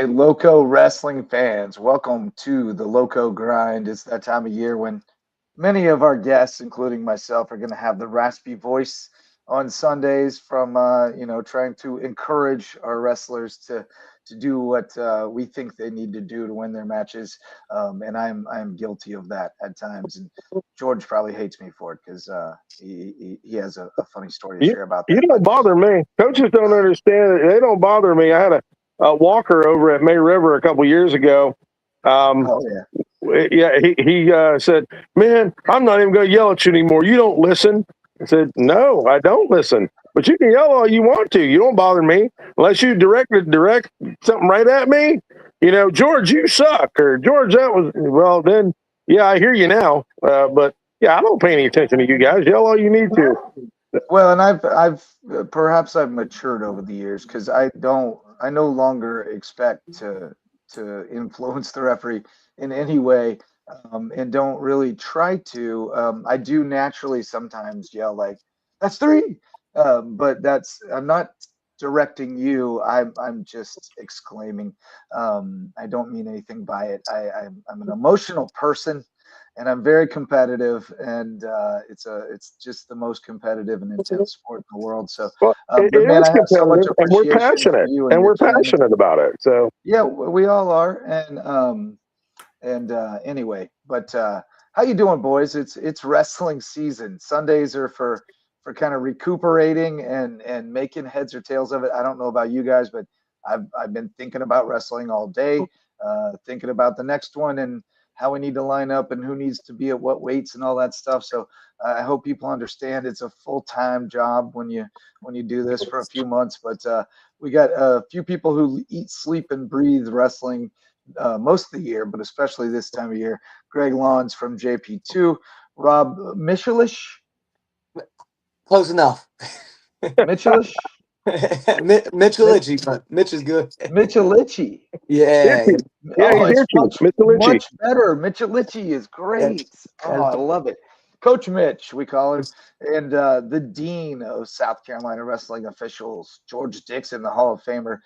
right, Lowco wrestling fans, welcome to the Lowco Grind. It's that time of year when many of our guests, including myself, are going to have the raspy voice on Sundays from, trying to encourage our wrestlers to do what we think they need to do to win their matches. And I'm guilty of that at times. And George probably hates me for it because he has a funny story to share about that. You don't bother me. Coaches don't understand it. They don't bother me. I had a walker over at May River a couple years ago. He said, "Man, I'm not even going to yell at you anymore. You don't listen." I said, "No, I don't listen. But you can yell all you want to. You don't bother me unless you direct something right at me. George, you suck, or George, that was well. Then, yeah, I hear you now. But yeah, I don't pay any attention to you guys. Yell all you need to." Well, and I've perhaps I've matured over the years because I no longer expect to influence the referee in any way, and don't really try to. I do naturally sometimes yell like, "That's three," but I'm not directing you. I'm just exclaiming. I don't mean anything by it. I'm an emotional person. And I'm very competitive, and it's just the most competitive and intense sport in the world. So, well, but man, I have so much and we're appreciation passionate, for you and we're your training. passionate about it. So Yeah, we all are. And anyway, but how you doing, boys? It's wrestling season. Sundays are for kind of recuperating and making heads or tails of it. I don't know about you guys, but I've been thinking about wrestling all day, thinking about the next one and how we need to line up and who needs to be at what weights and all that stuff. So I hope people understand it's a full-time job when you do this for a few months. But we got a few people who eat, sleep, and breathe wrestling most of the year, but especially this time of year. Greg Lonz from JP2, Rob Michelish. Close enough. Michelish. Michelichi, but Mitch is good. Michelichi. Yeah. It's much better. Michelichi is great. I love it. Coach Mitch, we call him, and the dean of South Carolina wrestling officials, George Dixon, the Hall of Famer,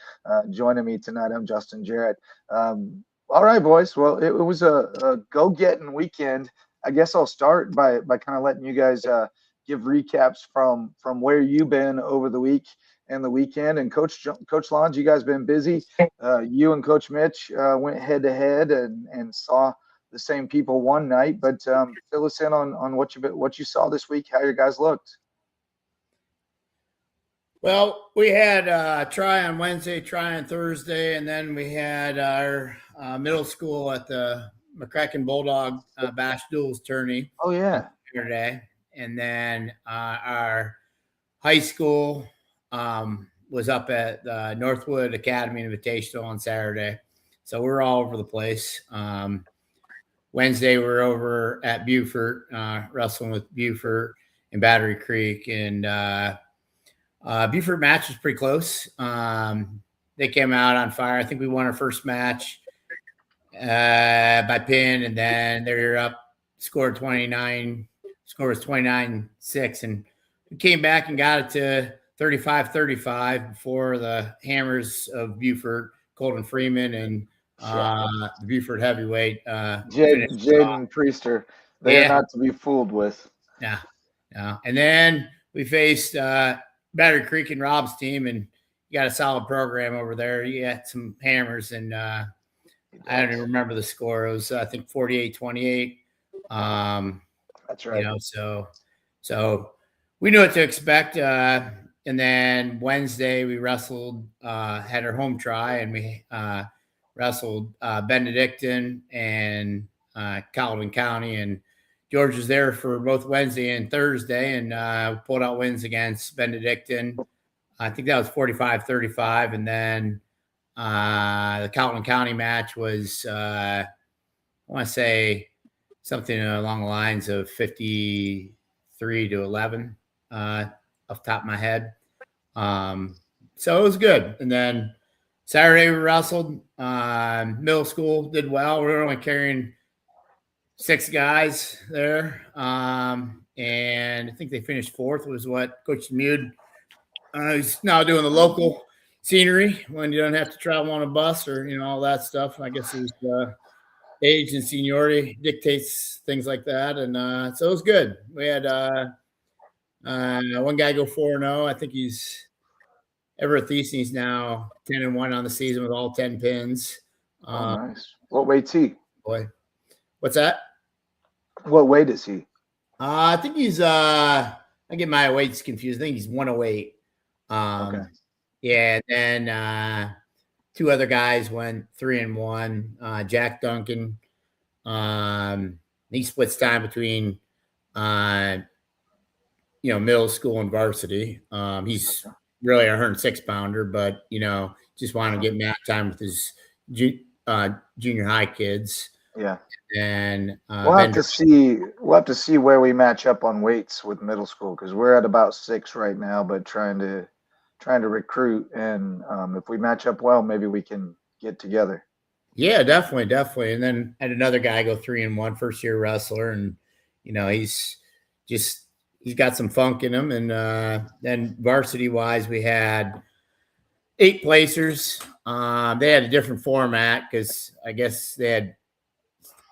joining me tonight. I'm Justin Jarrett. All right, boys. Well, it was a go-getting weekend. I guess I'll start by kind of letting you guys give recaps from where you've been over the week and the weekend. And Coach Lonz, you guys been busy. You and Coach Mitch went head to head and saw the same people one night. But fill us in on what you saw this week, how your guys looked. Well, we had try on Wednesday, try on Thursday, and then we had our middle school at the McCracken Bulldog Bash Duels tourney. Oh yeah, Saturday, and then our high school was up at the Northwood Academy Invitational on Saturday. So we're all over the place. Wednesday, we're over at Beaufort, wrestling with Beaufort and Battery Creek. And Beaufort match was pretty close. They came out on fire. I think we won our first match by pin, and then they're up, score was 29-6, and we came back and got it to 35-35 before the Hammers of Beaufort, Colton Freeman, and the Beaufort heavyweight. Jaden Priester. They are not to be fooled with. Yeah. And then we faced Battery Creek and Rob's team, and you got a solid program over there. You got some hammers, and I don't even remember the score. It was, I think, 48-28. That's right. So we knew what to expect. And then Wednesday we wrestled, had our home try, and we wrestled Benedictine and Caldwell County. And George was there for both Wednesday and Thursday, and pulled out wins against Benedictine. I think that was 45-35. And then the Caldwell County match was, I want to say, something along the lines of 53-11 off the top of my head. So it was good. And then Saturday we wrestled. Middle school did well. We were only carrying 6 guys there. And I think they finished 4th was what Coach Mude, who's now doing the local, scenery when you don't have to travel on a bus or, all that stuff. I guess his age and seniority dictates things like that. And so it was good. We had one guy go 4-0. I think he's Everett Thiessen. He's now 10-1 on the season with all 10 pins. Nice. What weight's he? Boy, what's that? What weight is he? I think he's I get my weights confused. I think he's 108. Okay. Yeah, and then 2 other guys went 3-1. Jack Duncan, he splits time between middle school and varsity. He's really a 106 pounder, but just want to get mat time with his junior high kids. Yeah. And we'll have to see where we match up on weights with middle school, because we're at about 6 right now, but trying to recruit, and if we match up well, maybe we can get together. Yeah, definitely. And then had another guy go 3-1, first year wrestler, and he's got some funk in him. And then varsity wise, we had 8 placers. They had a different format because I guess they had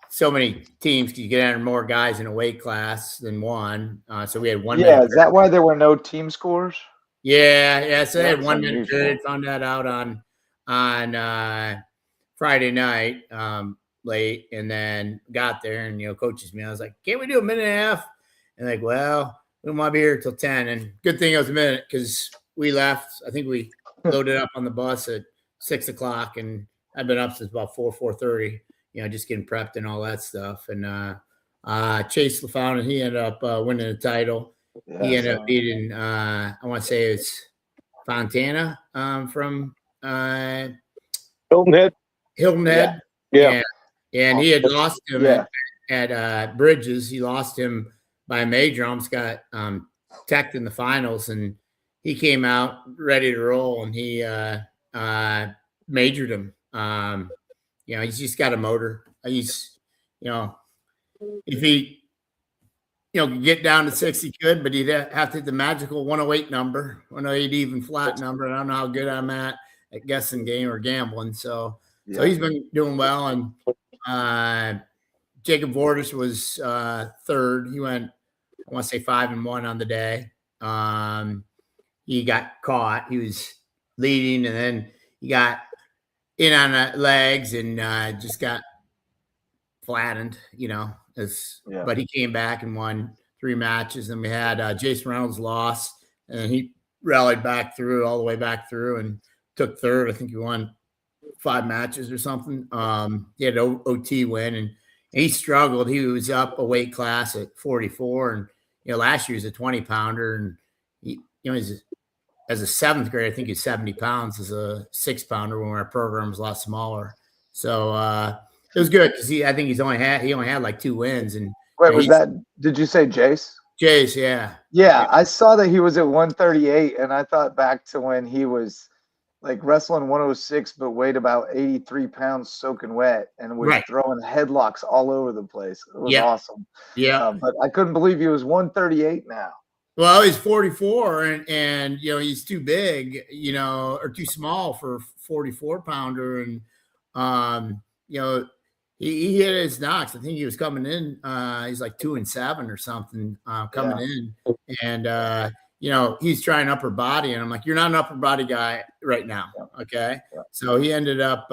so many teams because you get enter more guys in a weight class than one. So we had one. Yeah, is that why there were no team scores? Yeah. So they had 1 minute period. Found that out on Friday night late, and then got there and coaches me. I was like, "Can't we do a minute and a half?" And like, well, we don't want to be here till 10. And good thing it was a minute because we left. I think we loaded up on the bus at 6 o'clock, and I've been up since about 4:30. Just getting prepped and all that stuff. And Chase LaFawn, he ended up winning the title. Yeah, he ended up beating, I want to say it's Fontana from Hilton Head. Yeah. And he had lost him at Bridges. He lost him by a major, almost got teched in the finals. And he came out ready to roll, and he majored him. He's just got a motor. He's, if he, could get down to 6, he could, but he'd have to hit the magical 108 number, 108 even flat number. And I don't know how good I'm at guessing game or gambling. So he's been doing well. And Jacob Vortis was 3rd. He went, I want to say 5-1 on the day. He got caught. He was leading, and then he got in on the legs and just got flattened, but he came back and won 3 matches. And we had Jason Reynolds lost, and he rallied back through all the way back through and took 3rd. I think he won 5 matches or something. He had an OT win, and he struggled. He was up a weight class at 44, and last year he was a 20 pounder, and he, as a 7th grade, I think he's 70 pounds as a 6 pounder when our program was a lot smaller. So it was good because I think he only had like 2 wins. And wait, did you say Jace? Jace, yeah. Yeah, I saw that he was at 138, and I thought back to when he was like wrestling 106, but weighed about 83 pounds soaking wet, and was throwing headlocks all over the place. It was awesome. Yeah. But I couldn't believe he was 138 now. Well, he's 44, and he's too big, or too small for 44 pounder. And, he hit his knocks. I think he was coming in. He's like 2-7 or something coming in. And, he's trying upper body. And I'm like, you're not an upper body guy right now. Okay. Yeah. So he ended up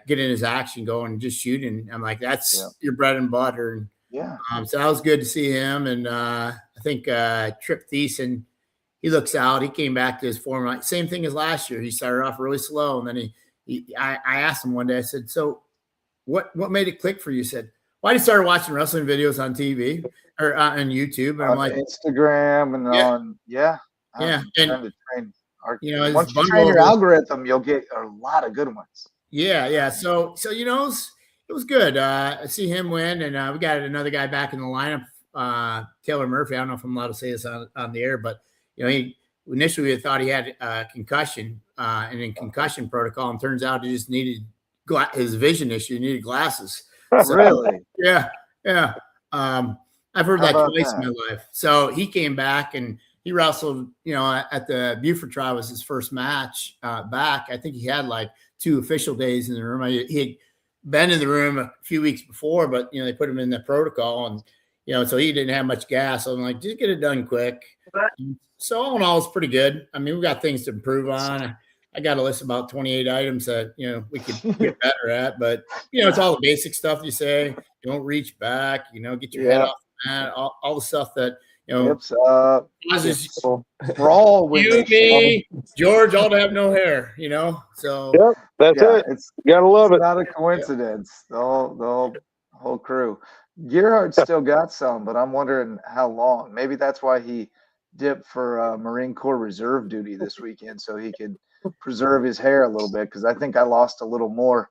getting his action going and just shooting. I'm like, that's your bread and butter. And, so that was good to see him. And I think Trip Thiessen, he looks out. He came back to his form. Same thing as last year. He started off really slow, and then I asked him one day. I said, "So, what made it click for you?" He said, "Well, I just started watching wrestling videos on TV or on YouTube, and I'm like Instagram and on and once you train your algorithm, you'll get a lot of good ones." Yeah. So it was good. I see him win, and we got another guy back in the lineup, Taylor Murphy. I don't know if I'm allowed to say this on the air, but he initially thought he had a concussion and in concussion protocol, and turns out he just needed his vision issue. He needed glasses. So, really? Yeah. I've heard that twice in my life. So he came back and he wrestled, at the Buford trial was his first match back. I think he had like 2 official days in the room. He had been in the room a few weeks before, but they put him in the protocol, and so he didn't have much gas. So I'm like, just get it done quick. So all in all, it's pretty good. I mean, we got things to improve on. I got a list of about 28 items that we could get better at, but it's all the basic stuff you say. Don't reach back. Get your head off the mat. All the stuff that hips up, causes brawl when you, me, George, all to have no hair. So yep, that's it. It's gotta love it. Not a coincidence. The whole crew. Gearhardt still got some, but I'm wondering how long. Maybe that's why he dipped for Marine Corps Reserve duty this weekend, so he could preserve his hair a little bit, because I think I lost a little more.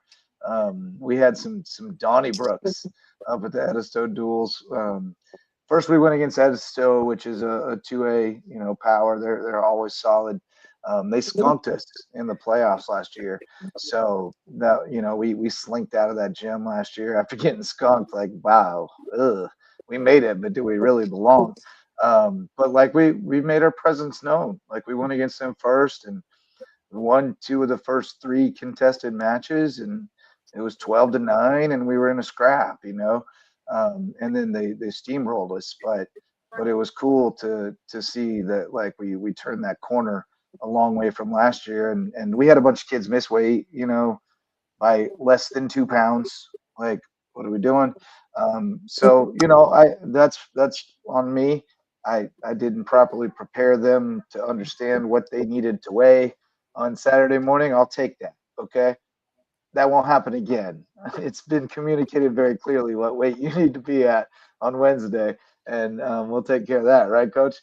We had some Donnybrooks up at the Edisto duels. First we went against Edisto, which is a 2A power. They're always solid. They skunked us in the playoffs last year, so that we slinked out of that gym last year after getting skunked. Like, wow, we made it, but do we really belong? But like we made our presence known. Like, we went against them first and won 2 of the first 3 contested matches, and it was 12-9, and we were in a scrap, and then they steamrolled us, but it was cool to see that, like, we turned that corner a long way from last year, and we had a bunch of kids miss weight, by less than 2 pounds. Like, what are we doing? So that's on me. I didn't properly prepare them to understand what they needed to weigh on Saturday morning. I'll take that. Okay. That won't happen again. It's been communicated very clearly what weight you need to be at on Wednesday, and we'll take care of that, right, Coach?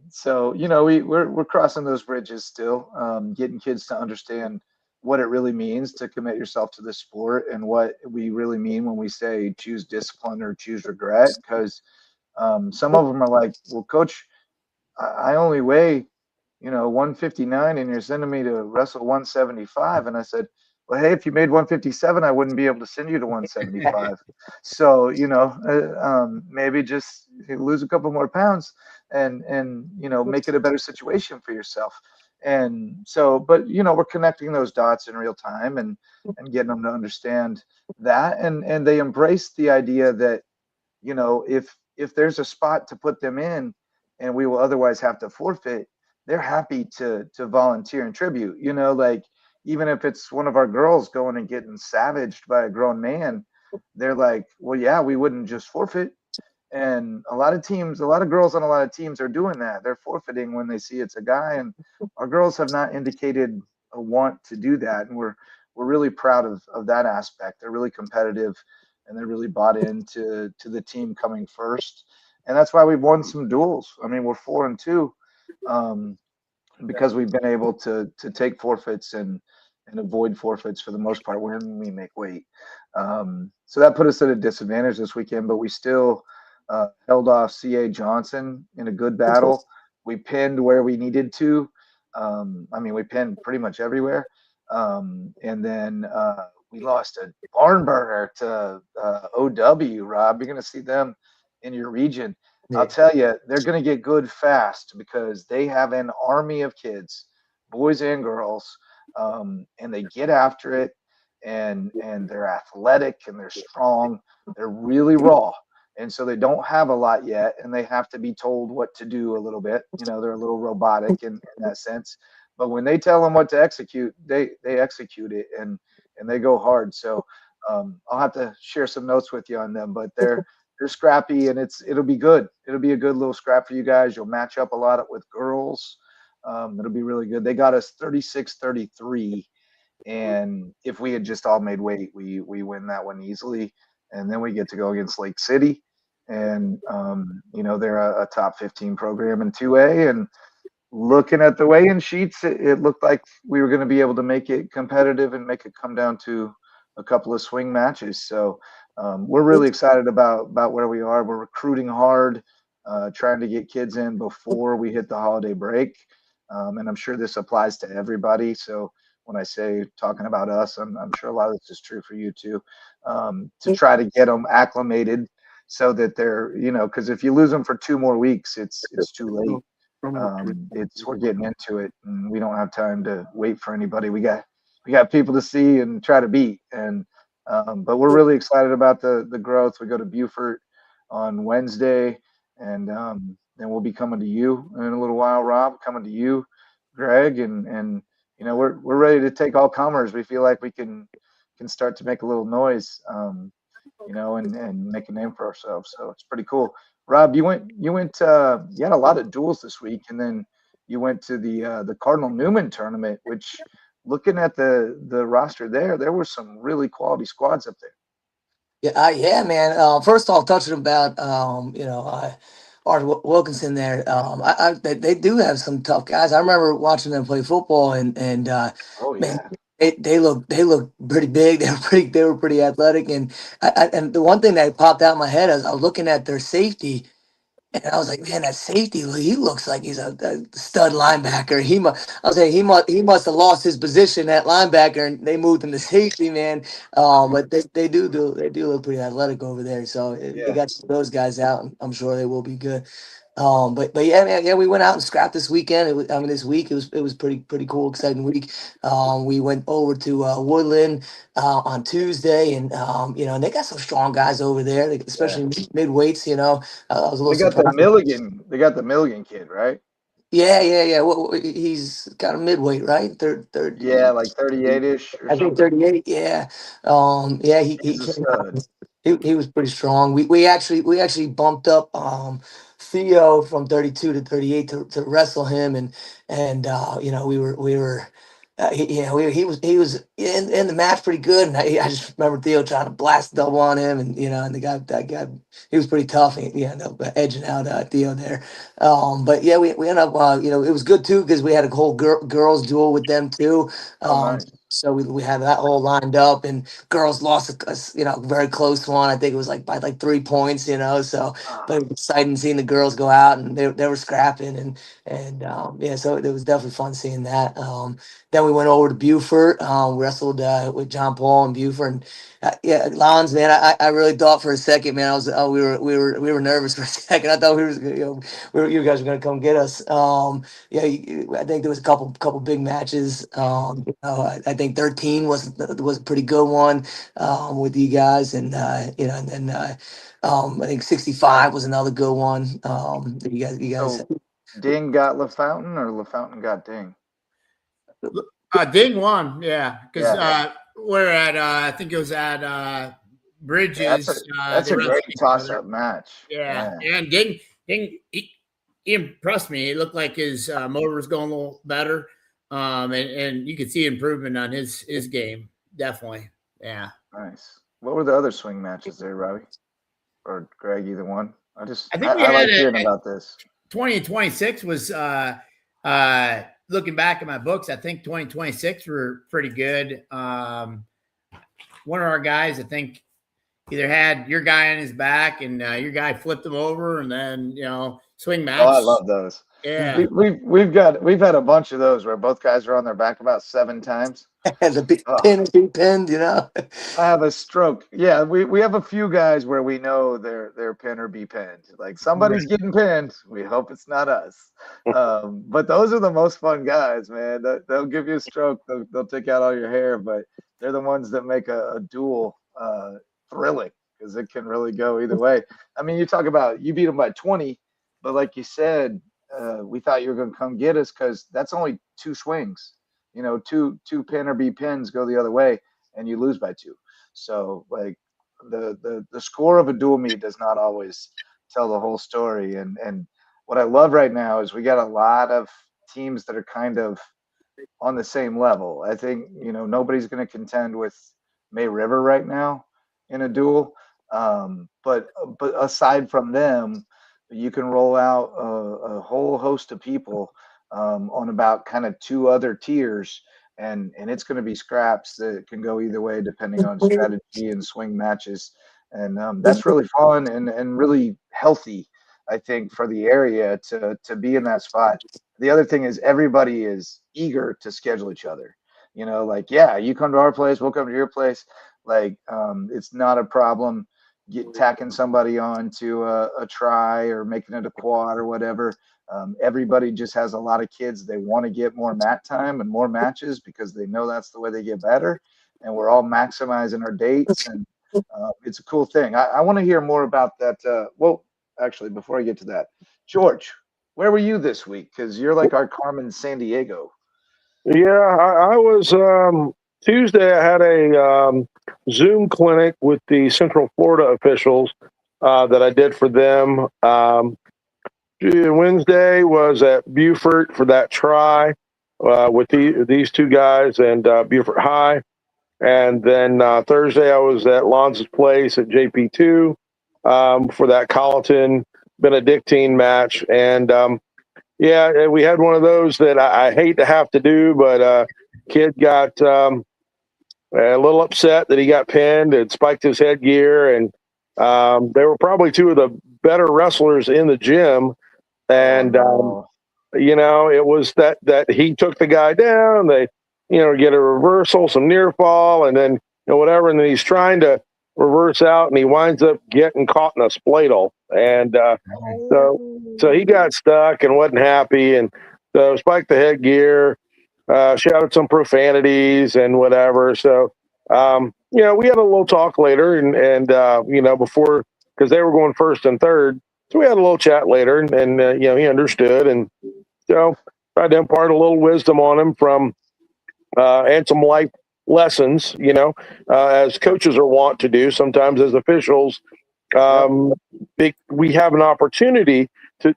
So we're crossing those bridges still, getting kids to understand what it really means to commit yourself to the sport, and what we really mean when we say choose discipline or choose regret. Because some of them are like, well, Coach, I only weigh 159, and you're sending me to wrestle 175. And I said, well, hey, if you made 157, I wouldn't be able to send you to 175. So, maybe just lose a couple more pounds and make it a better situation for yourself. And so, but, we're connecting those dots in real time and getting them to understand that. And they embrace the idea that, if there's a spot to put them in and we will otherwise have to forfeit, they're happy to volunteer and tribute, like, even if it's one of our girls going and getting savaged by a grown man, they're like, well, yeah, we wouldn't just forfeit. And a lot of girls on a lot of teams are doing that. They're forfeiting when they see it's a guy, and our girls have not indicated a want to do that. And we're really proud of that aspect. They're really competitive, and they're really bought into the team coming first. And that's why we've won some duels. I mean, we're 4-2. Because we've been able to take forfeits and avoid forfeits for the most part when we make weight. So that put us at a disadvantage this weekend, but we still held off C.A. Johnson in a good battle. We pinned where we needed to. We pinned pretty much everywhere. And then we lost a barn burner to OW, Rob. You're going to see them in your region. I'll tell you, they're going to get good fast, because they have an army of kids, boys and girls, and they get after it, and they're athletic, and they're strong. They're really raw, and so they don't have a lot yet, and they have to be told what to do a little bit. They're a little robotic in that sense. But when they tell them what to execute, they execute it, and they go hard. So I'll have to share some notes with you on them, but they're scrappy, and it'll be good. It'll be a good little scrap for you guys. You'll match up a lot with girls. It'll be really good. They got us 36-33, and if we had just all made weight, we win that one easily. And then we get to go against Lake City, and they're a top 15 program in 2A. And looking at the weigh-in sheets, it looked like we were going to be able to make it competitive and make it come down to a couple of swing matches. So we're really excited about where we are. We're recruiting hard, trying to get kids in before we hit the holiday break. And I'm sure this applies to everybody. So when I say talking about us, I'm sure a lot of this is true for you too, to try to get them acclimated so that they're, because if you lose them for 2 more weeks, it's too late. We're getting into it, and we don't have time to wait for anybody. We got people to see and try to beat, and but we're really excited about the growth. We go to Beaufort on Wednesday, and then we'll be coming to you in a little while, Rob. Coming to you, Greg, and we're ready to take all comers. We feel like we can start to make a little noise, and make a name for ourselves. So it's pretty cool. Rob, you had a lot of duels this week, and then you went to the Cardinal Newman tournament, which, looking at the roster there were some really quality squads up there. Yeah, man. First off, touching about Art Wilkinson there. They do have some tough guys. I remember watching them play football, and oh yeah. Man, they look pretty big. They were pretty athletic, and and the one thing that popped out in my head as I was looking at their safety, and I was like, man, that safety, he looks like he's a stud linebacker. He must have lost his position at linebacker, and they moved him to safety, man. But they do look pretty athletic over there. So they got those guys out, and I'm sure they will be good. But yeah, man, yeah, we went out and scrapped this weekend. This week it was pretty cool, exciting week. We went over to Woodland on Tuesday, and and they got some strong guys over there, especially midweights. I was a little surprised. They got the Milligan kid, right? Yeah. Well, he's got a midweight, right? Third. Yeah, like 38-ish. I think 38. Yeah. Yeah. He was pretty strong. We actually bumped up Theo from 32 to 38 to wrestle him, and we were. He was in the match pretty good, and I just remember Theo trying to blast double on him, and and that guy he was pretty tough, and he ended up edging out Theo there. But yeah, we ended up it was good too because we had a whole girls duel with them too. Nice. So we had that all lined up, and girls lost a very close one. I think it was by 3 points. So but it was exciting seeing the girls go out, and they were scrapping, and so it was definitely fun seeing that. Then we went over to Beaufort, wrestled with John Paul and Beaufort, and Lonz, man, I really thought for a second, man, we were nervous for a second. I thought you guys were gonna come get us. I think there was a couple big matches. I think 13 was a pretty good one with you guys, and and then I think 65 was another good one. You guys. So Ding got LaFountain, or LaFountain got Ding? Ding won, yeah, because we're at I think it was at Bridges. That's a great toss-up match. Yeah, and Ding he impressed me. It looked like his motor was going a little better, and you could see improvement on his game, definitely. Yeah, nice. What were the other swing matches there, Robbie or Greg? Either one. I like hearing about this. 20 and 26 was looking back at my books, I think 2026 were pretty good. One of our guys, I think, either had your guy on his back and your guy flipped him over, and then swing match. Oh, I love those. Yeah, we've had a bunch of those where both guys are on their back about 7 times. Pin be pinned, I have a stroke. Yeah, we have a few guys where we know they're pin or be pinned. Like somebody's getting pinned. We hope it's not us. But those are the most fun guys, man. They'll give you a stroke. They'll take out all your hair, but they're the ones that make a duel thrilling because it can really go either way. I mean, you talk about you beat them by 20, but like you said, we thought you were going to come get us because that's only 2 swings. Two pin or be pins go the other way, and you lose by 2. So, like the score of a dual meet does not always tell the whole story. And what I love right now is we got a lot of teams that are kind of on the same level. I think nobody's going to contend with May River right now in a duel, but aside from them, you can roll out a whole host of people on about kind of 2 other tiers, and it's going to be scraps that can go either way depending on strategy and swing matches, and that's really fun and really healthy, I think, for the area to be in that spot. The other thing is everybody is eager to schedule each other. You come to our place, we'll come to your place. Like it's not a problem. tacking somebody onto a try or making it a quad or whatever. Everybody just has a lot of kids. They want to get more mat time and more matches because they know that's the way they get better. And we're all maximizing our dates, and it's a cool thing. I want to hear more about that. Well, actually, before I get to that, George, where were you this week? Because you're like our Carmen Sandiego. Yeah, I was Tuesday. I had a Zoom clinic with the Central Florida officials that I did for them. Wednesday was at Beaufort for that try with these two guys and Beaufort High. And then Thursday I was at Lonz's place at JP2 for that Colleton Benedictine match. And yeah, we had one of those that I hate to have to do, but kid got a little upset that he got pinned and spiked his headgear. And they were probably two of the better wrestlers in the gym. And, you know, it was that he took the guy down. They, you know, get a reversal, some near fall, and then, you know, whatever. And then he's trying to reverse out, and he winds up getting caught in a spladle. And so he got stuck and wasn't happy. And so spiked the headgear, shouted some profanities and whatever. So, you know, we had a little talk later and you know, before, because they were going first and third. So we had a little chat later, and you know, he understood, and so tried to impart a little wisdom on him from and some life lessons, you know, as coaches are wont to do. Sometimes as officials, we have an opportunity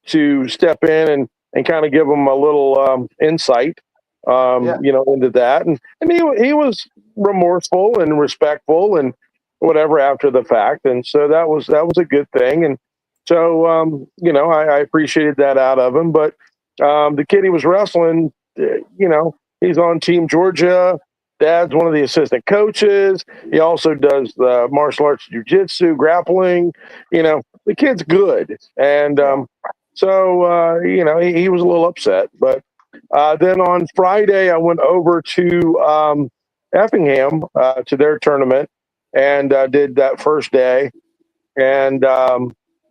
to step in and kind of give them a little insight, you know, into that, and he was remorseful and respectful and whatever after the fact, and so that was a good thing. And so, you know, I appreciated that out of him. But the kid he was wrestling, you know, he's on Team Georgia. Dad's one of the assistant coaches. He also does the martial arts, jiu-jitsu, grappling. You know, the kid's good. And so, you know, he was a little upset. But then on Friday, I went over to Effingham to their tournament and did that first day. And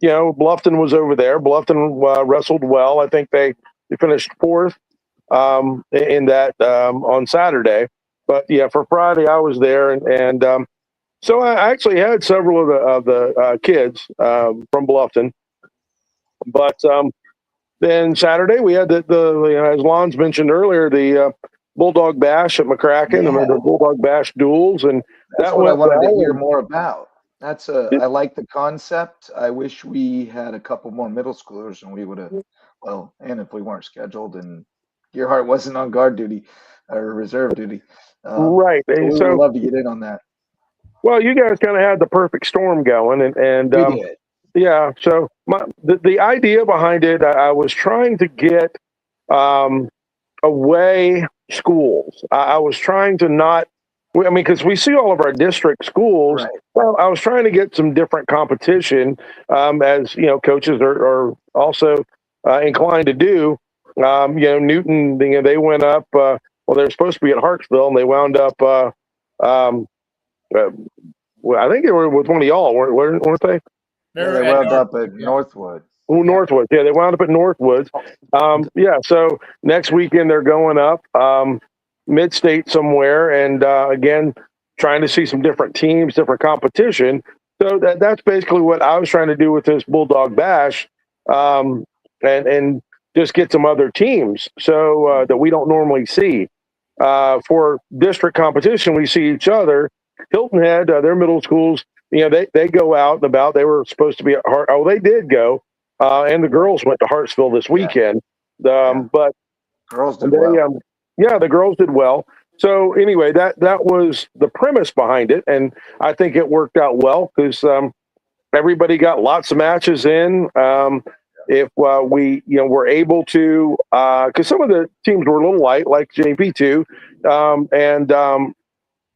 you know, Bluffton was over there. Bluffton wrestled well. I think they finished fourth in that on Saturday. But yeah, for Friday I was there, and so I actually had several of the kids from Bluffton. But then Saturday we had the you know, as Lonz mentioned earlier, the Bulldog Bash at McCracken, the Bulldog Bash duels, and that's what I wanted to hear more about. That's I like the concept. I wish we had a couple more middle schoolers, and we would have, well, and if we weren't scheduled and Gearhart wasn't on guard duty or reserve duty, right? So we would love to get in on that. Well, you guys kind of had the perfect storm going, and we did. Yeah. So the idea behind it, I was trying to get away schools. I was trying to not. I mean, because we see all of our district schools. Right. Well, I was trying to get some different competition, as you know, coaches are also inclined to do. You know, Newton, you know, they went up. Well, they were supposed to be at Hartsville, and they wound up. I think they were with one of y'all, weren't they? Yeah, they wound up at Northwood. Oh, Northwood. Yeah, they wound up at Northwood. Yeah. So next weekend they're going up. Mid-state somewhere, and again, trying to see some different teams, different competition. So that's basically what I was trying to do with this Bulldog Bash, and just get some other teams so that we don't normally see. For district competition, we see each other. Hilton Head, their middle schools, you know, they go out and about. They were supposed to be at they did go, and the girls went to Hartsville this weekend. But girls did well. Yeah, the girls did well. So anyway, that was the premise behind it, and I think it worked out well because everybody got lots of matches in. If we, you know, were able to, because some of the teams were a little light, like JP2 and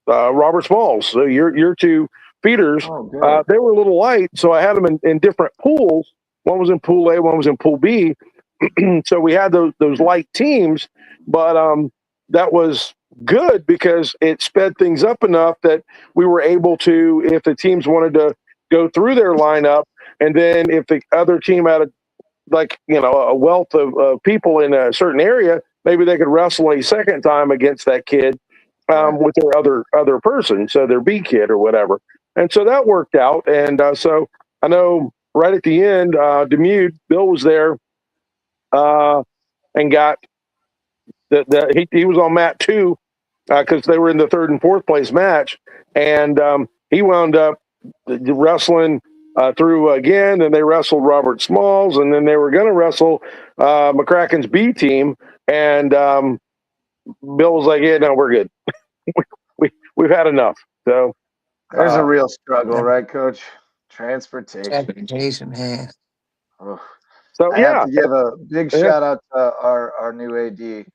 Robert Smalls. So your two feeders, they were a little light. So I had them in different pools. One was in Pool A, one was in Pool B. So we had those light teams. But that was good because it sped things up enough that we were able to, if the teams wanted to go through their lineup, and then if the other team had a wealth of people in a certain area, maybe they could wrestle a second time against that kid with their other person, so their B kid or whatever. And so that worked out. And so I know right at the end, Demude, Bill was there and got he was on mat 2 because they were in the 3rd and 4th place match, and he wound up wrestling through again. Then they wrestled Robert Smalls, and then they were going to wrestle McCracken's B team. And Bill was like, "Yeah, no, we're good. We've had enough." So there's a real struggle, right, Coach? Transportation, man. Oh. So I have to give a big shout out to our new AD,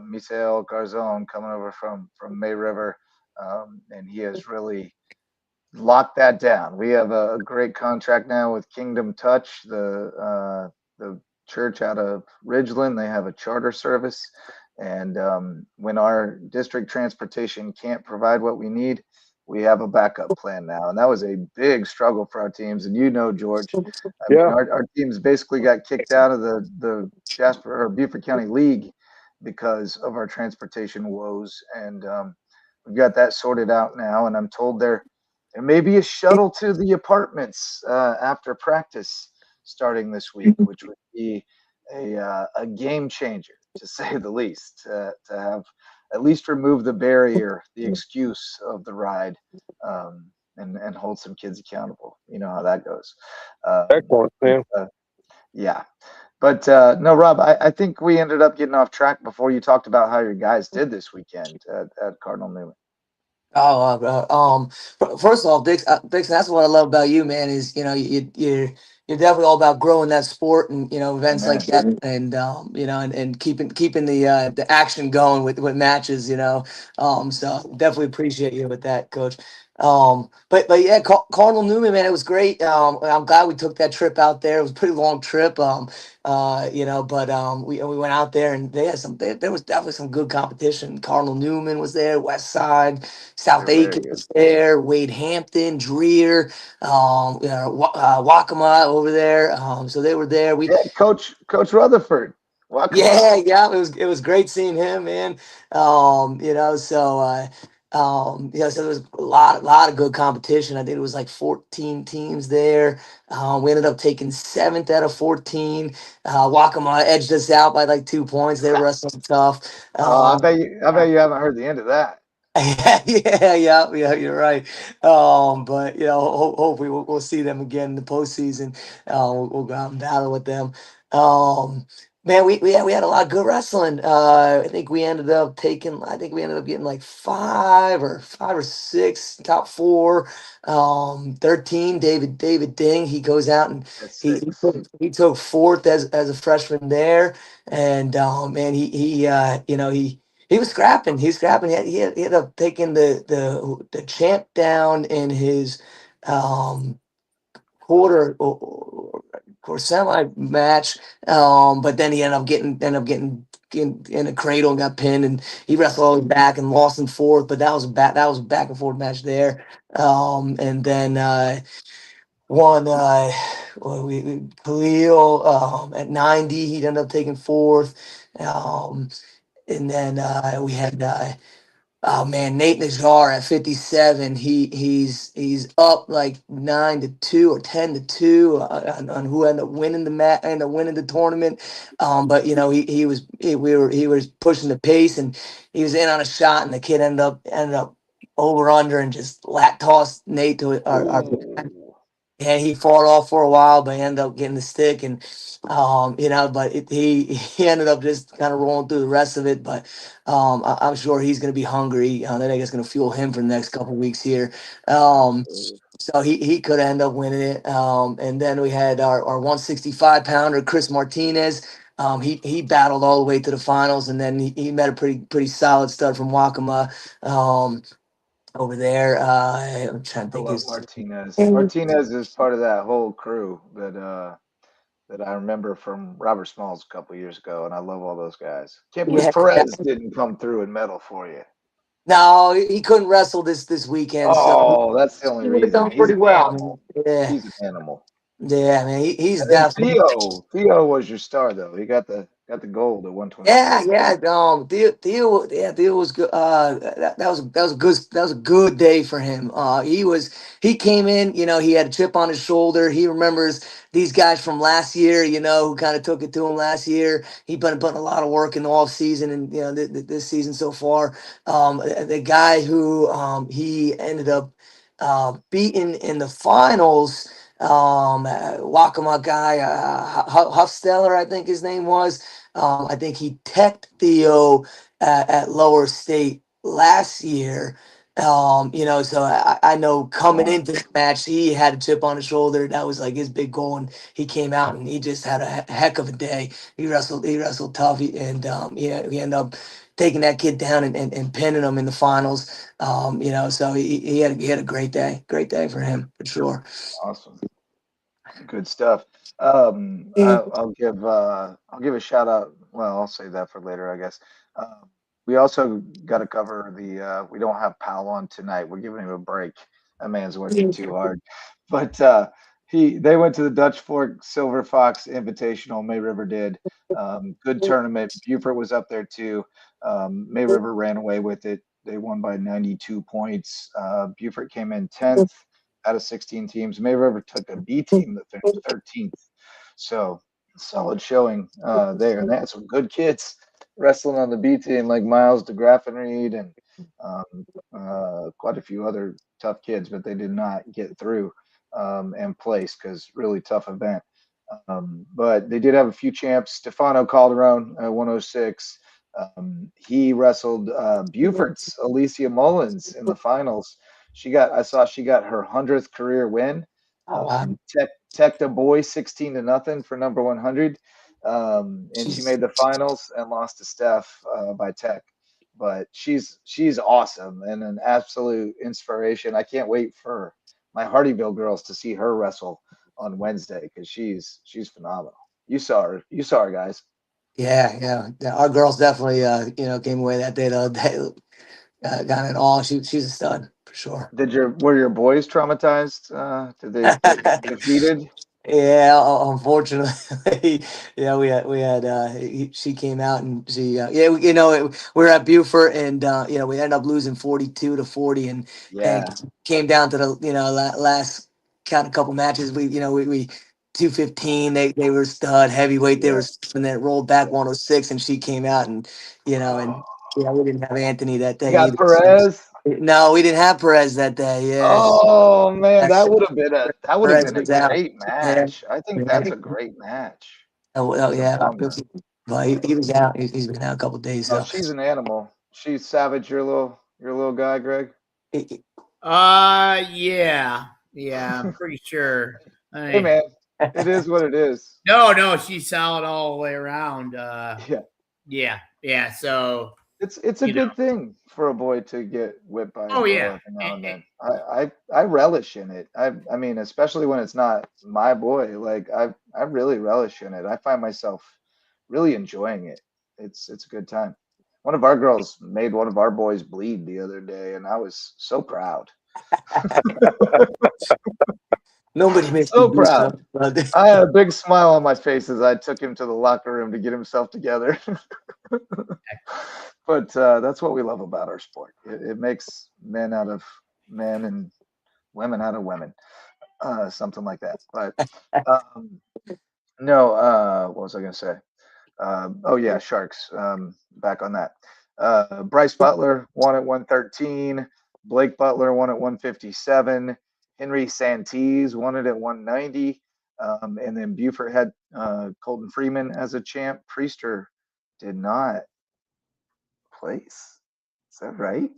Misael Garzon, coming over from May River, and he has really locked that down. We have a great contract now with Kingdom Touch, the church out of Ridgeland. They have a charter service, and when our district transportation can't provide what we need, we have a backup plan now. And that was a big struggle for our teams. And George, I mean, our teams basically got kicked out of the Jasper or Beaufort County League because of our transportation woes. And we've got that sorted out now. And I'm told there may be a shuttle to the apartments after practice starting this week, which would be a game changer, to say the least, to have at least remove the barrier, the excuse of the ride, and hold some kids accountable. You know how that goes. Excellent, man. Yeah. But no, Rob, I think we ended up getting off track before you talked about how your guys did this weekend at Cardinal Newman. First of all, Dixon, that's what I love about you, man. Is you're definitely all about growing that sport and events like that, and and keeping the action going with matches. So definitely appreciate you with that, Coach. But yeah, Cardinal Newman, man, it was great. I'm glad we took that trip out there. It was a pretty long trip. We went out there and they had there was definitely some good competition. Cardinal Newman was there, West Side, South Aiken was there, Wade Hampton, Dreer, Waccamaw over there. So they were there. Coach Rutherford. Waccamaw. Yeah, it was great seeing him, man. So there was a lot of good competition. I think it was like 14 teams there. We ended up taking 7th out of 14. Waccamaw edged us out by like 2 points. They were wrestling tough. I bet you haven't heard the end of that. Yeah, you're right. But hopefully we'll see them again in the postseason. We'll go out and battle with them. Man, we had a lot of good wrestling. I think we ended up getting like 5 or 6 top 4. 13. David Ding, he goes out and he took 4th as a freshman there, and man, he was scrapping. He ended up taking the champ down in his quarter or semi match. But then he ended up getting in a cradle and got pinned, and he wrestled all the way back and lost in 4th. But that was a back and forth match there. And then one Khalil at 90, he ended up taking 4th. And then we had oh man, Nate Najjar at 57. He's up like 9-2 or 10-2 on who ended up winning the match, ended up winning the tournament. But he was pushing the pace, and he was in on a shot, and the kid ended up over under and just tossed Nate to our and he fought off for a while, but he ended up getting the stick, and but he ended up just kind of rolling through the rest of it. But I'm sure he's going to be hungry. I think it's going to fuel him for the next couple of weeks here. So he could end up winning it. And then we had our 165 pounder Chris Martinez. He battled all the way to the finals, and then he met a pretty solid stud from Waccamaw. Over there, I'm trying to think. Martinez. Martinez is part of that whole crew that I remember from Robert Smalls a couple years ago, and I love all those guys. Can't believe Perez didn't come through and medal for you. No, he couldn't wrestle this weekend, so That's the only he would have reason. done He's pretty an well. animal. Yeah, He's an animal. yeah, man. He's And then definitely. Theo was your star though. He got the gold at 126. Yeah. Theo was good. That was a good day for him. He came in. He had a chip on his shoulder. He remembers these guys from last year. Who kind of took it to him last year. He been putting a lot of work in the off season, and this season so far. The guy who he ended up beating in the finals. Waccamaw guy, Huffsteller, I think his name was. I think he teched Theo at Lower State last year. So I know coming into the match, he had a chip on his shoulder. That was like his big goal, and he came out and he just had a heck of a day. He wrestled tough, he ended up taking that kid down and pinning him in the finals. So he had a great day for him for sure. Awesome. Good stuff. I'll give a shout out. Well, I'll save that for later, I guess. We also got to cover we don't have Powell on tonight. We're giving him a break. That man's working too hard. But they went to the Dutch Fork Silver Fox Invitational. May River did. Good tournament. Buford was up there too. May River ran away with it. They won by 92 points. Buford came in 10th out of 16 teams. May River took a B team that finished 13th. So solid showing there. And they had some good kids wrestling on the B team, like Miles DeGraffenreid and quite a few other tough kids, but they did not get through and place because really tough event. But they did have a few champs. Stefano Calderon at 106. He wrestled Buford's Alicia Mullins in the finals. I saw she got her 100th career win. Tech the boys 16-0 for number 100. And she made the finals and lost to Steph by Tech. But she's awesome and an absolute inspiration. I can't wait for my Hardyville girls to see her wrestle on Wednesday because she's phenomenal. You saw her, guys. Yeah. Our girls definitely, came away that day. Got it all. She's a stud for sure. Were your boys traumatized? Did they get defeated? Yeah, unfortunately, we had she came out and she we're at Buford and we ended up losing 42-40 and came down to the last count a couple matches. We 215 they were stud heavyweight and then it rolled back 106 and she came out and we didn't have Anthony that day got either. Perez. No, we didn't have Perez that day. Yeah. Oh man, that would have been a great match. Yeah. I think that's a great match. Yeah. Well, he was out. He's been out a couple of days. So she's an animal. She's savage. Your little guy, Greg. Yeah, I'm pretty sure. Hey man, it is what it is. No, she's solid all the way around. Yeah. So it's a good thing for a boy to get whipped by a girl every now and then. I relish in it. I mean, especially when it's not my boy. Like I really relish in it. I find myself really enjoying it. It's a good time. One of our girls made one of our boys bleed the other day, and I was so proud. Nobody makes so proud. I had a big smile on my face as I took him to the locker room to get himself together. But that's what we love about our sport. It makes men out of men and women out of women, something like that. But no, what was I going to say? Sharks. Back on that. Bryce Butler won at 113. Blake Butler won at 157. Henry Santee won it at 190. And then Buford had Colton Freeman as a champ. Priester did not place. Is that right?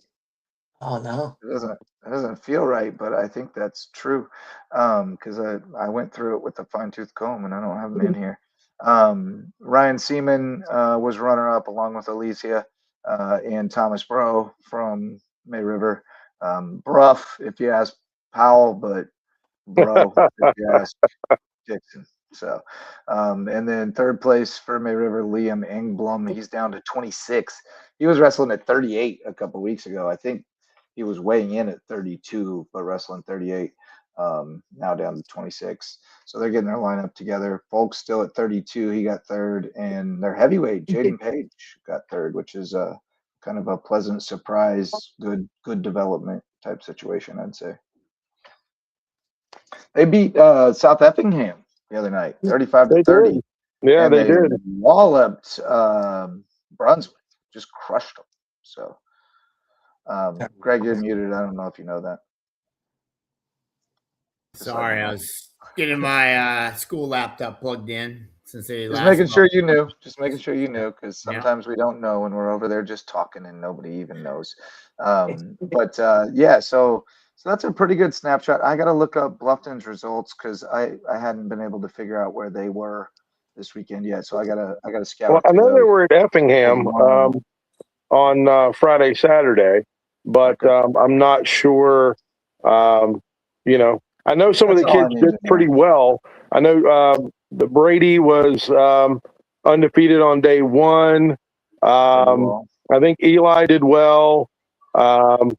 Oh no. It doesn't feel right, but I think that's true. Because I went through it with a fine-tooth comb and I don't have them in here. Ryan Seaman was runner-up along with Alicia and Thomas Bro from May River. Bruff, if you ask Powell, but Bro, if you ask Dixon. So, and then third place for May River, Liam Engblom. He's down to 26. He was wrestling at 38 a couple weeks ago. I think he was weighing in at 32, but wrestling 38. Now down to 26. So they're getting their lineup together. Folk's still at 32. He got third, and their heavyweight, Jaden Page, got third, which is kind of a pleasant surprise, good development type situation, I'd say. They beat South Effingham the other night, 35-30. Yeah, they did. Walloped Brunswick, just crushed them. So, Greg, you're muted. I don't know if you know that. Sorry, I was getting my school laptop plugged in since they just making sure you knew. Just making sure you knew, because sometimes we don't know when we're over there just talking and nobody even knows. Yeah, so that's a pretty good snapshot. I got to look up Bluffton's results because I hadn't been able to figure out where they were this weekend yet. So I gotta scout. Well, I know they were at Effingham on Friday, Saturday, but I'm not sure. I know some of the kids did pretty well. I know the Brady was undefeated on day one. I think Eli did well. Noah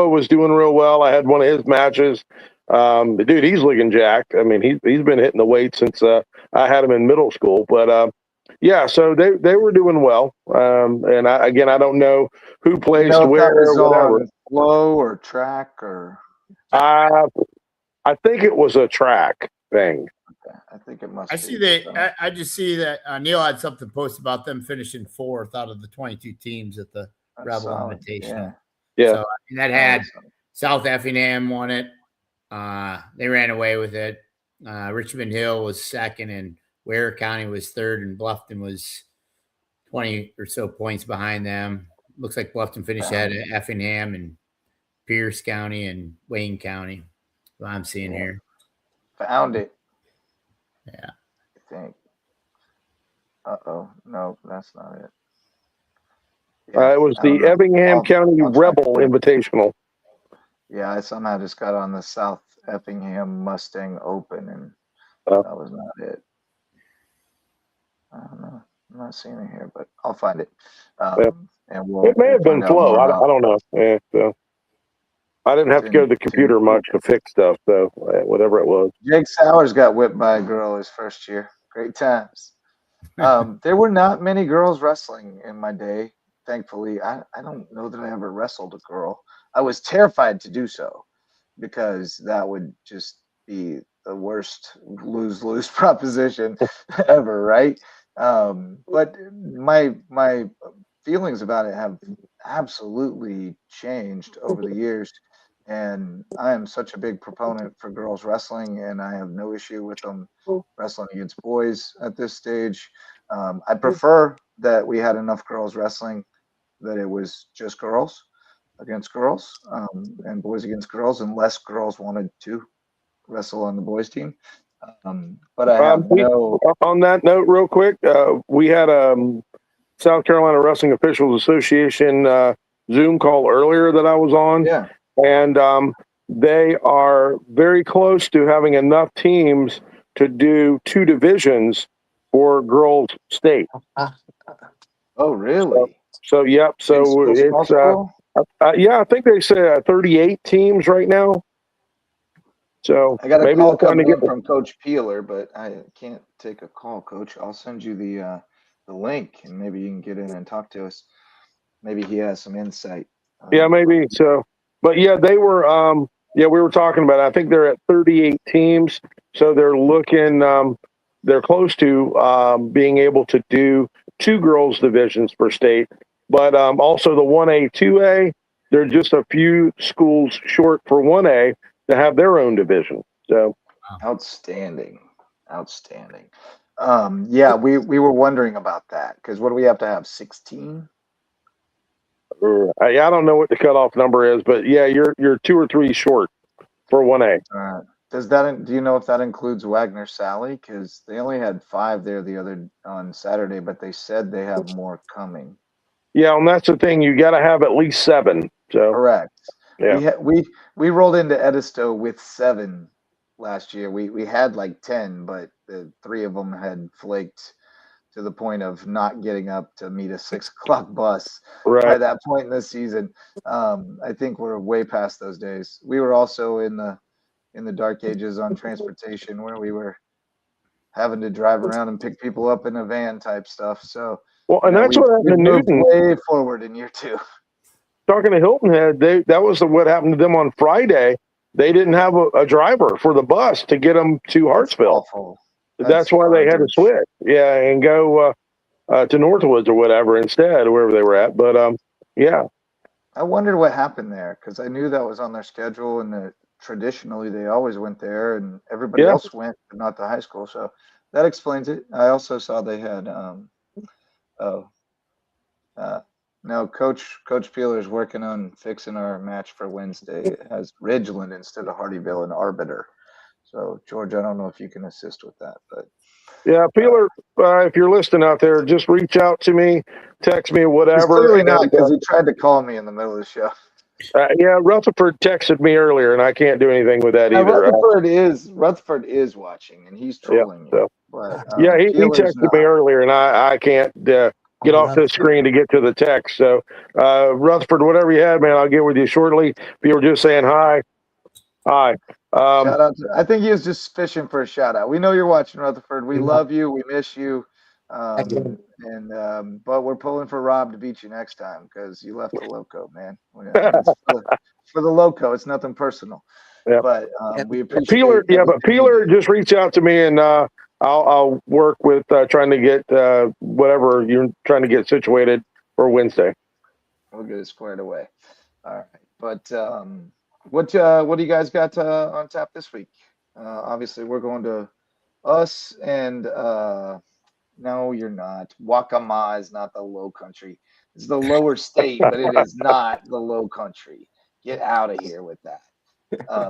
was doing real well. I had one of his matches. Dude, he's looking jacked. I mean, he's been hitting the weight since I had him in middle school. But so they were doing well. And I don't know who plays where or whatever. Flow or track or. I think it was a track thing. Okay. I think it must. I just see that Neil had something posted about them finishing 4th out of the 22 teams at the Rebel Invitational. Yeah. So that had South Effingham won it. They ran away with it. Richmond Hill was 2nd, and Ware County was 3rd, and Bluffton was 20 or so points behind them. Looks like Bluffton finished ahead of Effingham and Pierce County and Wayne County. What I'm seeing here. Found it. Yeah. I think. No, that's not it. Yeah, it was the Effingham County Rebel Invitational. Yeah, I somehow just got on the South Effingham Mustang Open, and that was not it. I don't know. I'm not seeing it here, but I'll find it. And it may have been Flow. I don't know. Yeah, so I didn't have to go to the computer much to fix stuff, so whatever it was. Jake Sowers got whipped by a girl his first year. Great times. There were not many girls wrestling in my day. Thankfully, I don't know that I ever wrestled a girl. I was terrified to do so because that would just be the worst lose-lose proposition ever, right? But my feelings about it have absolutely changed over the years, and I am such a big proponent for girls wrestling, and I have no issue with them wrestling against boys at this stage. I prefer that we had enough girls wrestling that it was just girls against girls and boys against girls, and less girls wanted to wrestle on the boys team. But I have on that note, real quick, we had South Carolina Wrestling Officials Association Zoom call earlier that I was on. Yeah. And they are very close to having enough teams to do 2 divisions for girls state. Oh, really? So yep. So it's I think they say 38 teams right now. So I got a call coming in from Coach Peeler, but I can't take a call, Coach. I'll send you the link, and maybe you can get in and talk to us. Maybe he has some insight. Yeah, maybe so. But yeah, they were. We were talking about it. I think they're at 38 teams, so they're looking. They're close to being able to do 2 girls divisions per state, but also the 1A, 2A. They're just a few schools short for 1A to have their own division. So outstanding. Yeah, we were wondering about that because what do we have to have? 16? I don't know what the cutoff number is, but yeah, you're 2 or 3 short for 1A. Do you know if that includes Wagner Sally? Because they only had 5 there on Saturday, but they said they have more coming. Yeah, and that's the thing. You got to have at least 7. So correct. Yeah, we rolled into Edisto with 7 last year. We had like 10, but the 3 of them had flaked to the point of not getting up to meet a 6 o'clock bus Right. by that point in the season. I think we're way past those days. We were also in the dark ages on transportation where we were having to drive around and pick people up in a van type stuff. So, well, and that's what happened to Newton. Way forward in year 2. Talking to Hilton Head, that was what happened to them on Friday. They didn't have a driver for the bus to get them to Hartsville. That's why they had to switch. Yeah, and go to Northwoods or whatever instead, wherever they were at. But yeah. I wondered what happened there because I knew that was on their schedule and that traditionally they always went there and everybody else went, but not the high school. So that explains it. I also saw they had no, Coach Peeler's working on fixing our match for Wednesday. It has Ridgeland instead of Hardyville and Arbiter. So George, I don't know if you can assist with that, but yeah, Peeler, if you're listening out there, just reach out to me, text me, whatever. He's clearly not, because he tried to call me in the middle of the show. Yeah, Rutherford texted me earlier, and I can't do anything with that either. Rutherford is watching, and he's trolling you. But, yeah, he texted me earlier, and I can't get off the screen to get to the text. So, Rutherford, whatever you had, man, I'll get with you shortly. If you were just saying hi. Shout out I think he was just fishing for a shout out. We know you're watching, Rutherford. We love you. We miss you. But we're pulling for Rob to beat you next time because you left the Lowco, man. For the Lowco, it's nothing personal. Yeah. But we appreciate Peeler. Yeah, but Peeler, just reach out to me and I'll work with trying to get whatever you're trying to get situated for Wednesday. We'll get it squared away. All right, but what do you guys got on tap this week? Obviously, we're going to us and no, you're not. Waccamaw is not the Low Country. It's the lower state, but it is not the Low Country. Get out of here with that.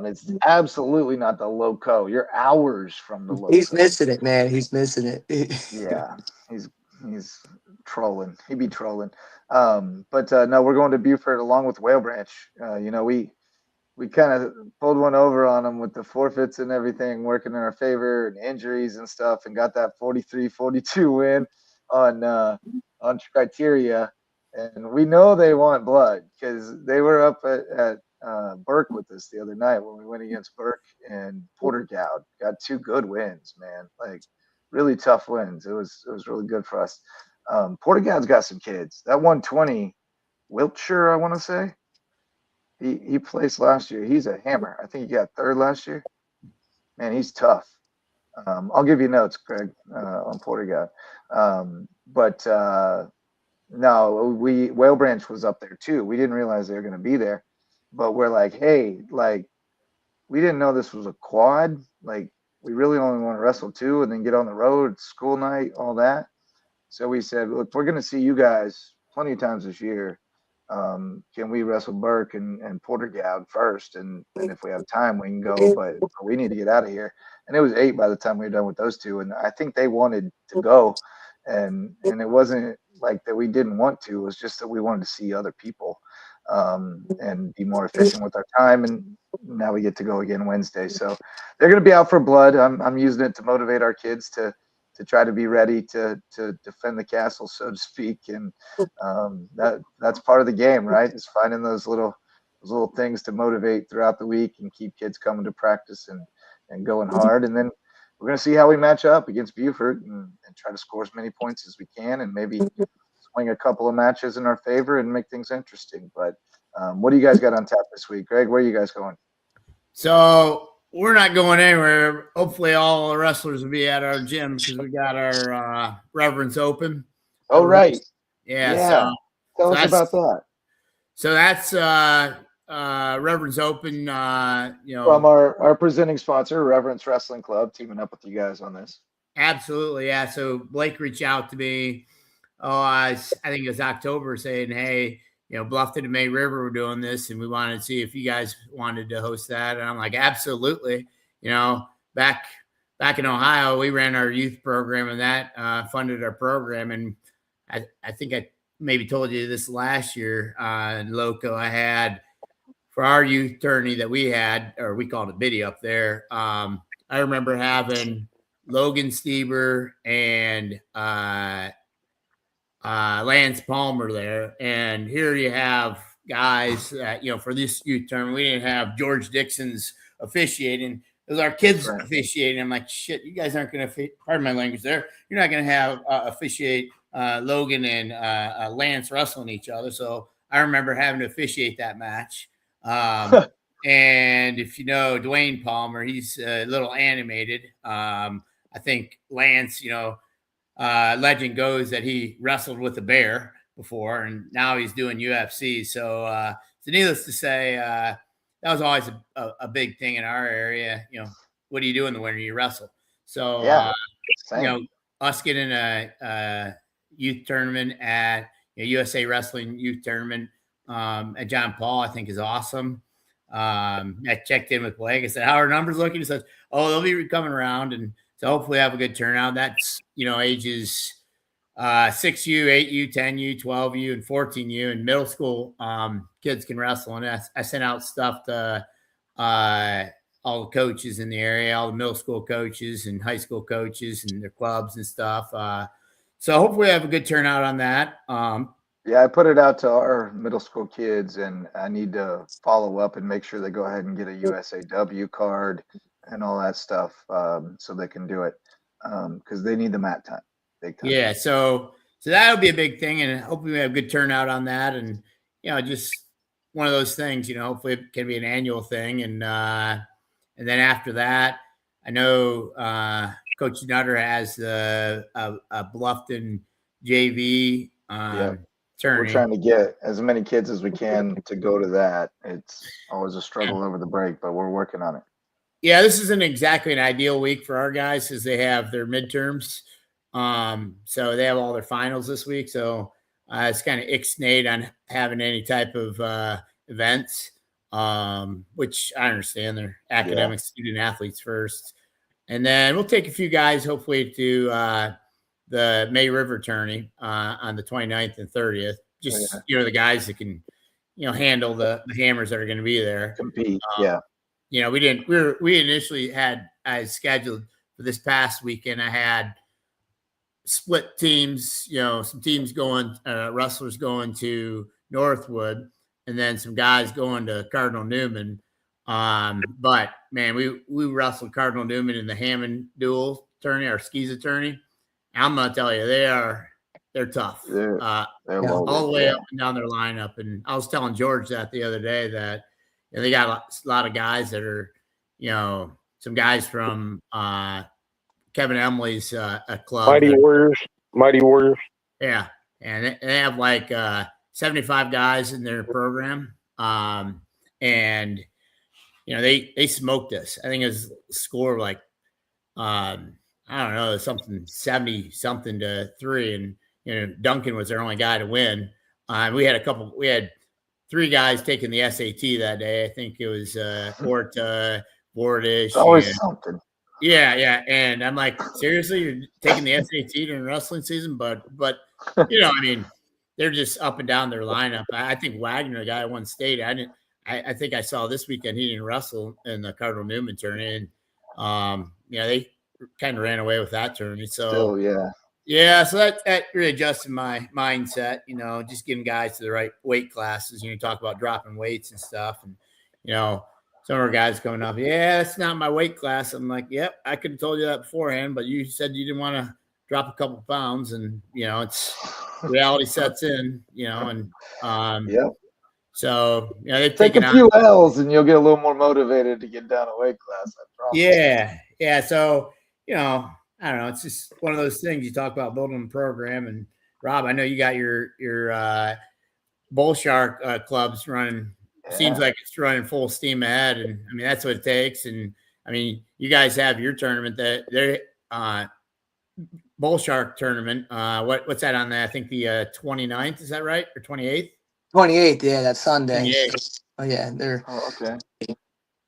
It's absolutely not the Lowco. You're hours from the Lowco. He's missing it, man. He's missing it. Yeah, he's trolling. He be trolling. But no, we're going to Buford along with Whale Branch. We kind of pulled one over on them with the forfeits and everything working in our favor and injuries and stuff, and got that 43-42 win on criteria. And we know they want blood because they were up at Burke with us the other night when we went against Burke, and Portergoud got 2 good wins, man. Like really tough wins. It was really good for us. Portergoud's got some kids. That 120, Wiltshire, I want to say. He placed last year. He's a hammer. I think he got 3rd last year. Man, he's tough. I'll give you notes, Greg, on Portergoud. No, Whale Branch was up there too. We didn't realize they were going to be there, but we're like, hey, like we didn't know this was a quad. Like we really only want to wrestle 2 and then get on the road, school night, all that. So we said, look, we're going to see you guys plenty of times this year. Can we wrestle Burke and Portergoud first? And if we have time, we can go, but we need to get out of here. And it was 8 by the time we were done with those 2. And I think they wanted to go. And it wasn't like that we didn't want to. It was just that we wanted to see other people and be more efficient with our time. And now we get to go again Wednesday. So they're going to be out for blood. I'm using it to motivate our kids to try to be ready to defend the castle, so to speak. And that's part of the game, right? Is finding those little things to motivate throughout the week and keep kids coming to practice and going hard. And then we're going to see how we match up against Buford and try to score as many points as we can and maybe swing a couple of matches in our favor and make things interesting. But what do you guys got on tap this week? Greg, where are you guys going? So we're not going anywhere. Hopefully all the wrestlers will be at our gym because we got our Reverence Open. Oh, right. Yeah. Tell us about that. So that's Reverence Open, from our presenting sponsor, Reverence Wrestling Club, teaming up with you guys on this. Absolutely. Yeah. So Blake reached out to me. I think it was October, saying, hey, Bluffton and May River were doing this, and we wanted to see if you guys wanted to host that. And I'm like, absolutely. Back in Ohio, we ran our youth program, and that funded our program. And I think I maybe told you this last year in Lowco. I had for our youth tourney that we had, or we called it Biddy up there. I remember having Logan Stieber and Lance Palmer there. And here you have guys that, for this youth tournament, we didn't have George Dixon's officiating. It was our kids officiating. I'm like, shit, you guys aren't going to, pardon my language there, you're not going to have officiate Logan and Lance wrestling each other. So I remember having to officiate that match. And if you know Dwayne Palmer, he's a little animated. I think Lance, legend goes that he wrestled with a bear before, and now he's doing UFC. So needless to say, that was always a big thing in our area. What do you do in the winter? You wrestle. So, us getting a youth tournament at USA Wrestling Youth Tournament at John Paul, I think is awesome. I checked in with Blake. I said, how are numbers looking? He says, oh, they'll be coming around. And so hopefully have a good turnout. That's, ages 6U, 8U, 10U, 12U, and 14U. And middle school kids can wrestle. And I sent out stuff to all the coaches in the area, all the middle school coaches and high school coaches and their clubs and stuff. So hopefully have a good turnout on that. Yeah, I put it out to our middle school kids, and I need to follow up and make sure they go ahead and get a USAW card and all that stuff, so they can do it, because they need the mat time. Big time. Yeah, so that'll be a big thing, and hopefully we have a good turnout on that, and just one of those things. Hopefully it can be an annual thing, and then after that, I know Coach Nutter has a Bluffton JV. We're trying to get as many kids as we can to go to that. It's always a struggle over the break, but we're working on it. Yeah, this isn't exactly an ideal week for our guys because they have their midterms. So they have all their finals this week. So it's kind of ixnayed on having any type of events, which I understand. They're academic student athletes first. And then we'll take a few guys, hopefully, to the May River tourney on the 29th and 30th. Just, the guys that can, handle the hammers that are going to be there. Compete, we initially I scheduled for this past weekend. I had split teams, some teams going, wrestlers going to Northwood, and then some guys going to Cardinal Newman. But man, we wrestled Cardinal Newman in the Hammond dual tourney, our skis tourney. I'm gonna tell you, they're tough. They're all the way up and down their lineup. And I was telling George that the other day that they got a lot of guys that are, some guys from Kevin Emily's club. Mighty Warriors. Yeah, and they have like 75 guys in their program, and they smoked us. I think it was a score of like I don't know, something 70-something to 3, and Duncan was their only guy to win. We had 3 guys taking the SAT that day. I think it was Horta, Bordish. Always something. Yeah, and I'm like, seriously, you're taking the SAT during wrestling season? But they're just up and down their lineup. I think Wagner, the guy that won state, I think I saw this weekend he didn't wrestle in the Cardinal Newman tournament. And they kind of ran away with that tournament. So still, so that really adjusted my mindset, just getting guys to the right weight classes. Talk about dropping weights and stuff, and some of our guys coming up, it's not my weight class. I'm like, yep, I could have told you that beforehand, but you said you didn't want to drop a couple pounds, and it's reality sets in, and so they've take a few L's and you'll get a little more motivated to get down a weight class. I promise. Yeah. So I don't know. It's just one of those things. You talk about building a program, and Rob, I know you got your Bull Shark clubs running. Seems like it's running full steam ahead, and I mean that's what it takes. And I mean, you guys have your tournament that they're Bull Shark tournament. What's that on there? I think the 29th. Is that right, or 28th? 28th. Yeah, that's Sunday. 28th. Oh yeah, they're okay.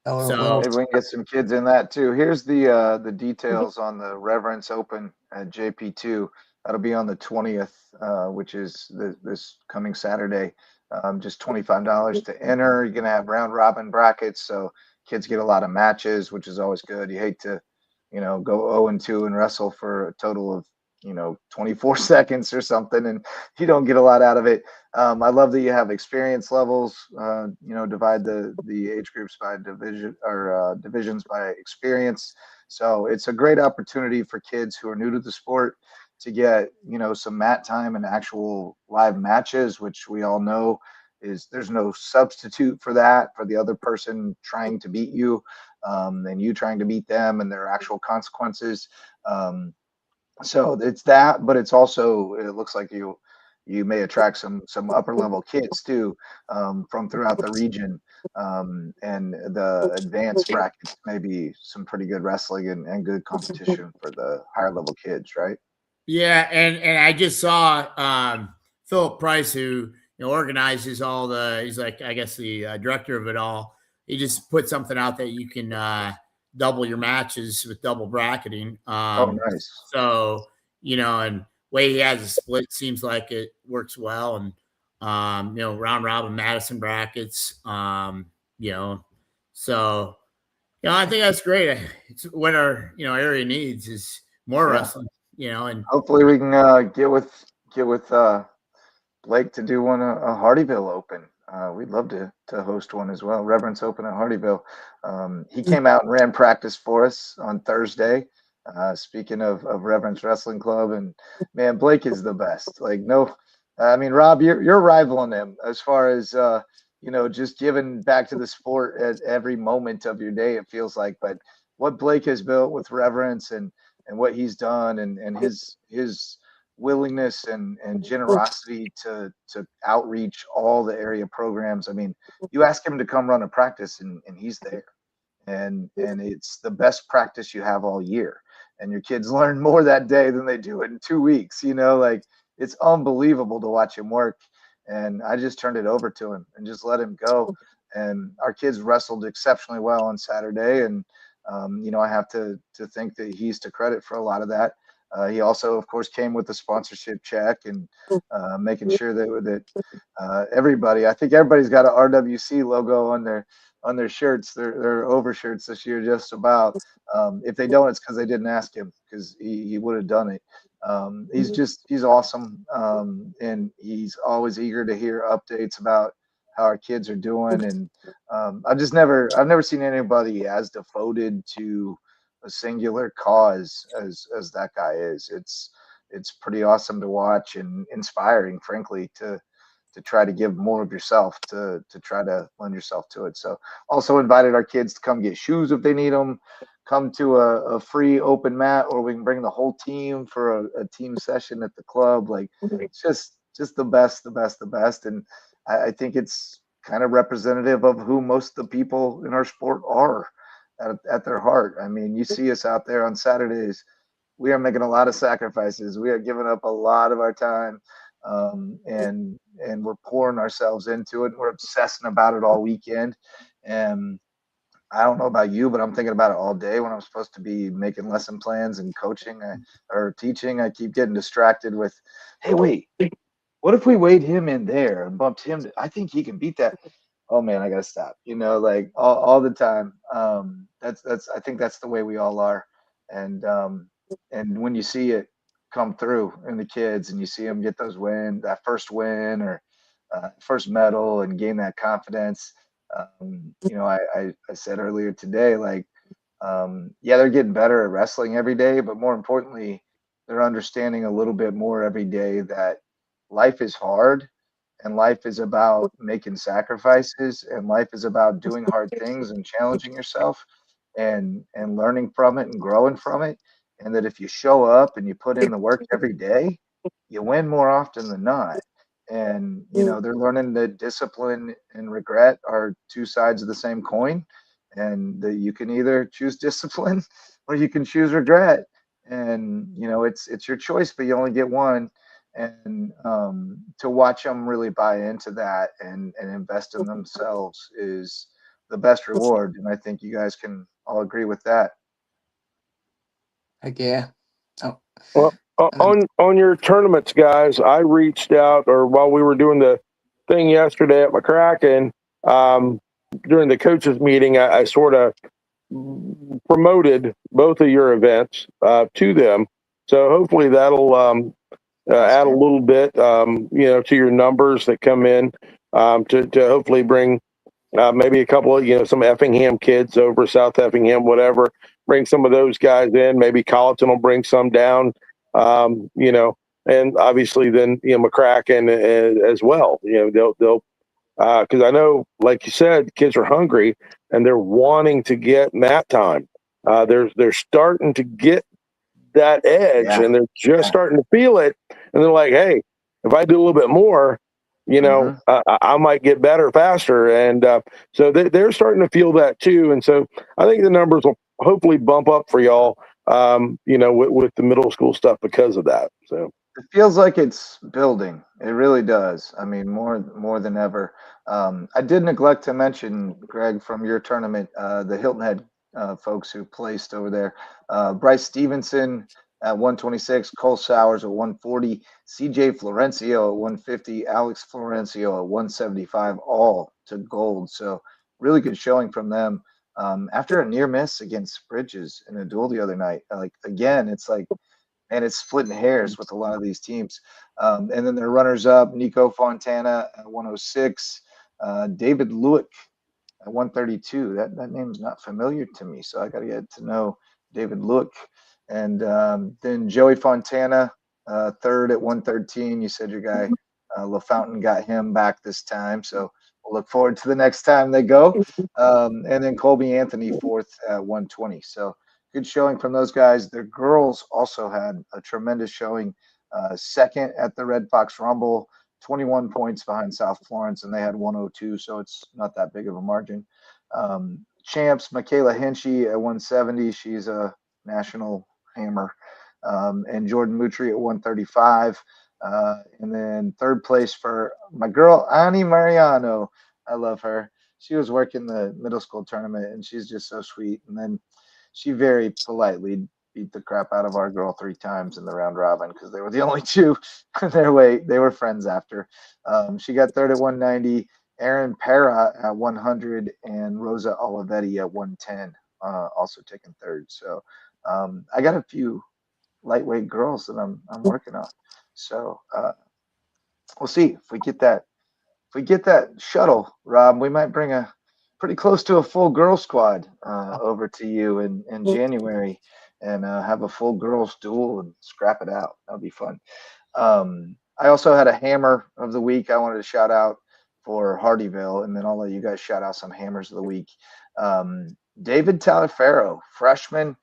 So maybe we can get some kids in that too. Here's the details on the Reverence Open at JP2. That'll be on the 20th, which is this coming Saturday. Just $25 to enter. You're gonna have round robin brackets, so kids get a lot of matches, which is always good. You hate to, go 0-2 and wrestle for a total of 24 seconds or something, and you don't get a lot out of it. I love that you have experience levels. Divide the age groups by division or divisions by experience. So it's a great opportunity for kids who are new to the sport to get some mat time and actual live matches, which we all know there's no substitute for that, for the other person trying to beat you, and you trying to beat them, and their actual consequences. So it's that, but it's also, it looks like you may attract some upper level kids too, from throughout the region, and the advanced brackets, maybe some pretty good wrestling and good competition for the higher level kids, right? Yeah, and I just saw Philip Price, who organizes all he's like, I guess, the director of it all. He just put something out that you can double your matches with double bracketing. Nice. So, and way he has a split seems like it works well. And, round robin Madison brackets, so, I think that's great. It's what our, area needs is more wrestling, and hopefully we can get with Blake to do one, a Hardyville Open. We'd love to host one as well. Reverence Open at Hardyville. He came out and ran practice for us on Thursday. Speaking of Reverence Wrestling Club, and man, Blake is the best. Rob, you're rivaling him as far as just giving back to the sport at every moment of your day, it feels like. But what Blake has built with Reverence and what he's done and his willingness and generosity to outreach all the area programs. I mean, you ask him to come run a practice and he's there, and it's the best practice you have all year, and your kids learn more that day than they do in 2 weeks. It's unbelievable to watch him work, and I just turned it over to him and just let him go, and our kids wrestled exceptionally well on Saturday, and I have to think that he's to credit for a lot of that. He also, of course, came with the sponsorship check and making sure that everybody, I think everybody's got an RWC logo on their shirts, their overshirts this year, just about. If they don't, it's because they didn't ask him, because he would have done it. He's awesome, and he's always eager to hear updates about how our kids are doing. And I've never seen anybody as devoted to a singular cause as that guy is. It's pretty awesome to watch and inspiring, frankly, to try to give more of yourself, to try to lend yourself to it. So also invited our kids to come get shoes if they need them, come to a free open mat, or we can bring the whole team for a team session at the club. It's just the best. And I think it's kind of representative of who most of the people in our sport are at their heart. I mean, you see us out there on Saturdays, we are making a lot of sacrifices. We are giving up a lot of our time, and we're pouring ourselves into it. We're obsessing about it all weekend. And I don't know about you, but I'm thinking about it all day when I'm supposed to be making lesson plans and coaching or teaching. I keep getting distracted with, hey, wait, what if we weighed him in there and bumped him? I think he can beat that. Oh man, I gotta stop. All the time. I think that's the way we all are. And when you see it come through in the kids, and you see them get that first win or first medal, and gain that confidence. I said earlier today, they're getting better at wrestling every day, but more importantly, they're understanding a little bit more every day that life is hard, and life is about making sacrifices, and life is about doing hard things and challenging yourself and learning from it and growing from it. And that if you show up and you put in the work every day, you win more often than not. And, they're learning that discipline and regret are two sides of the same coin, and that you can either choose discipline or you can choose regret. And, it's your choice, but you only get one. And to watch them really buy into that and invest in themselves is the best reward. And I think you guys can all agree with that. Heck yeah. Oh. Well, on your tournaments, guys, I reached out, or while we were doing the thing yesterday at McCracken, during the coaches meeting, I sort of promoted both of your events to them. So hopefully that'll add a little bit, to your numbers that come in to hopefully bring maybe a couple of, some Effingham kids over, South Effingham, whatever, bring some of those guys in. Maybe Colleton will bring some down, and obviously then, McCracken as well. They'll because I know, like you said, kids are hungry and they're wanting to get mat time. They're starting to get that edge, and they're just starting to feel it, and they're like, hey, if I do a little bit more, I might get better faster. And so they're starting to feel that too. And so I think the numbers will hopefully bump up for y'all, with the middle school stuff because of that. So it feels like it's building. It really does. I mean, more than ever. I did neglect to mention, Greg, from your tournament, the Hilton Head folks who placed over there. Bryce Stevenson at 126, Cole Sowers at 140, CJ Florencio at 150, Alex Florencio at 175, all to gold. So really good showing from them. After a near miss against Bridges in a duel the other night, again, it's like, and it's splitting hairs with a lot of these teams. And then their runners up, Nico Fontana at 106, David Lewick at 132. That name's not familiar to me, so I got to get to know David Lewick. And then Joey Fontana, third at 113. You said your guy LaFountain got him back this time, so we'll look forward to the next time they go. And then Colby Anthony, fourth at 120. So good showing from those guys. Their girls also had a tremendous showing. Second at the Red Fox Rumble, 21 points behind South Florence, and they had 102, so it's not that big of a margin. Champs, Michaela Hinchy at 170. She's a national hammer. And Jordan Mutri at 135. And then third place for my girl, Ani Mariano. I love her. She was working the middle school tournament, and she's just so sweet. And then she very politely beat the crap out of our girl 3 times in the round robin because they were the only two their way. They were friends after. She got third at 190, Erin Para at 100, and Rosa Olivetti at 110, also taking third. So I got a few lightweight girls that I'm working on. So we'll see if we get that. If we get that shuttle, Rob, we might bring a pretty close to a full girl squad over to you in January and have a full girls duel and scrap it out. That'll be fun. I also had a hammer of the week I wanted to shout out for Hardyville, and then I'll let you guys shout out some hammers of the week. David Talaferro, freshman.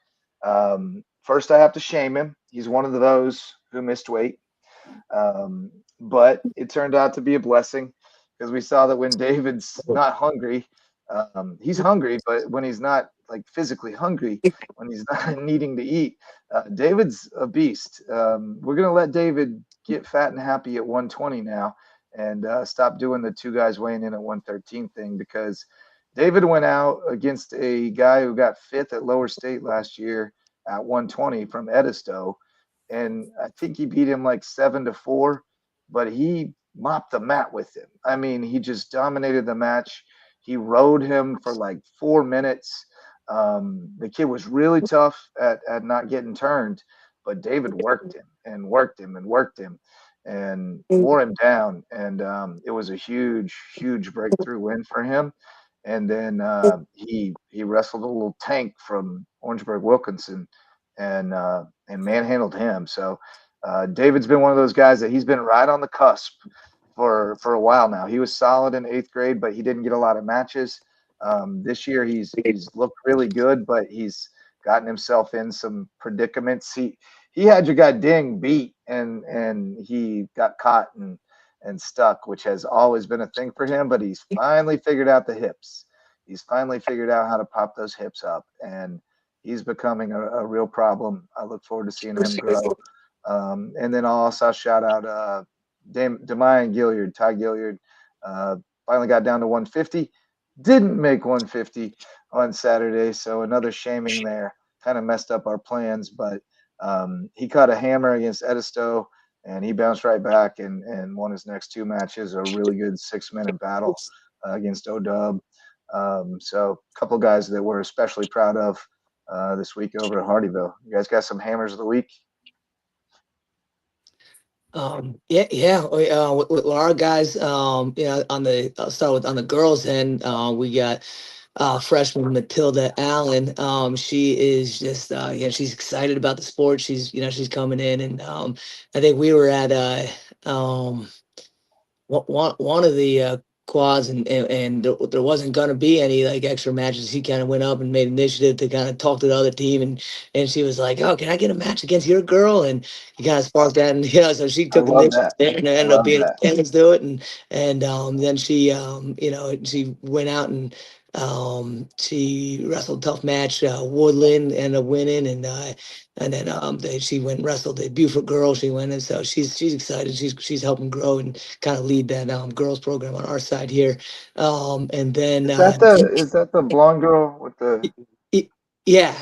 First, I have to shame him. He's one of those who missed weight. But it turned out to be a blessing because we saw that when David's not hungry, he's hungry, but when he's not like physically hungry, when he's not needing to eat, David's a beast. We're going to let David get fat and happy at 120 now and stop doing the 2 guys weighing in at 113 thing, because David went out against a guy who got 5th at Lower State last year at 120 from Edisto. And I think he beat him like 7-4, but he mopped the mat with him. I mean, he just dominated the match. He rode him for like 4 minutes. The kid was really tough at not getting turned, but David worked him and worked him and worked him and wore him down. And it was a huge, huge breakthrough win for him. And then he wrestled a little tank from Orangeburg Wilkinson and manhandled him. So David's been one of those guys that he's been right on the cusp for a while now. He was solid in 8th grade, but he didn't get a lot of matches. This year he's looked really good, but he's gotten himself in some predicaments. He had your guy Ding beat, and he got caught and stuck, which has always been a thing for him, but he's finally figured out the hips. He's finally figured out how to pop those hips up, and he's becoming a real problem. I look forward to seeing him grow. And then I'll also shout out Demayan Gilliard, Ty Gilliard, finally got down to 150. Didn't make 150 on Saturday, so another shaming there. Kind of messed up our plans, but he caught a hammer against Edisto, and he bounced right back and won his next 2 matches. A really good 6-minute battle against O-Dub. So a couple guys that we're especially proud of this week over at Hardyville. You guys got some hammers of the week? With our guys, on I'll start with on the girls end. We got freshman Matilda Allen. She is just she's excited about the sport. She's coming in, and I think we were at one of the quads, and there wasn't going to be any like extra matches. He kind of went up and made initiative to kind of talk to the other team, and she was like, "Oh, can I get a match against your girl?" And he kind of sparked that, and so she took initiative and ended up being let's do it, and then she she went out and she wrestled a tough match. Woodland ended up winning, and then she went and wrestled the Beaufort girl. She went, and so she's excited. She's helping grow and kind of lead that girls program on our side here. And then is that the blonde girl with the? Yeah.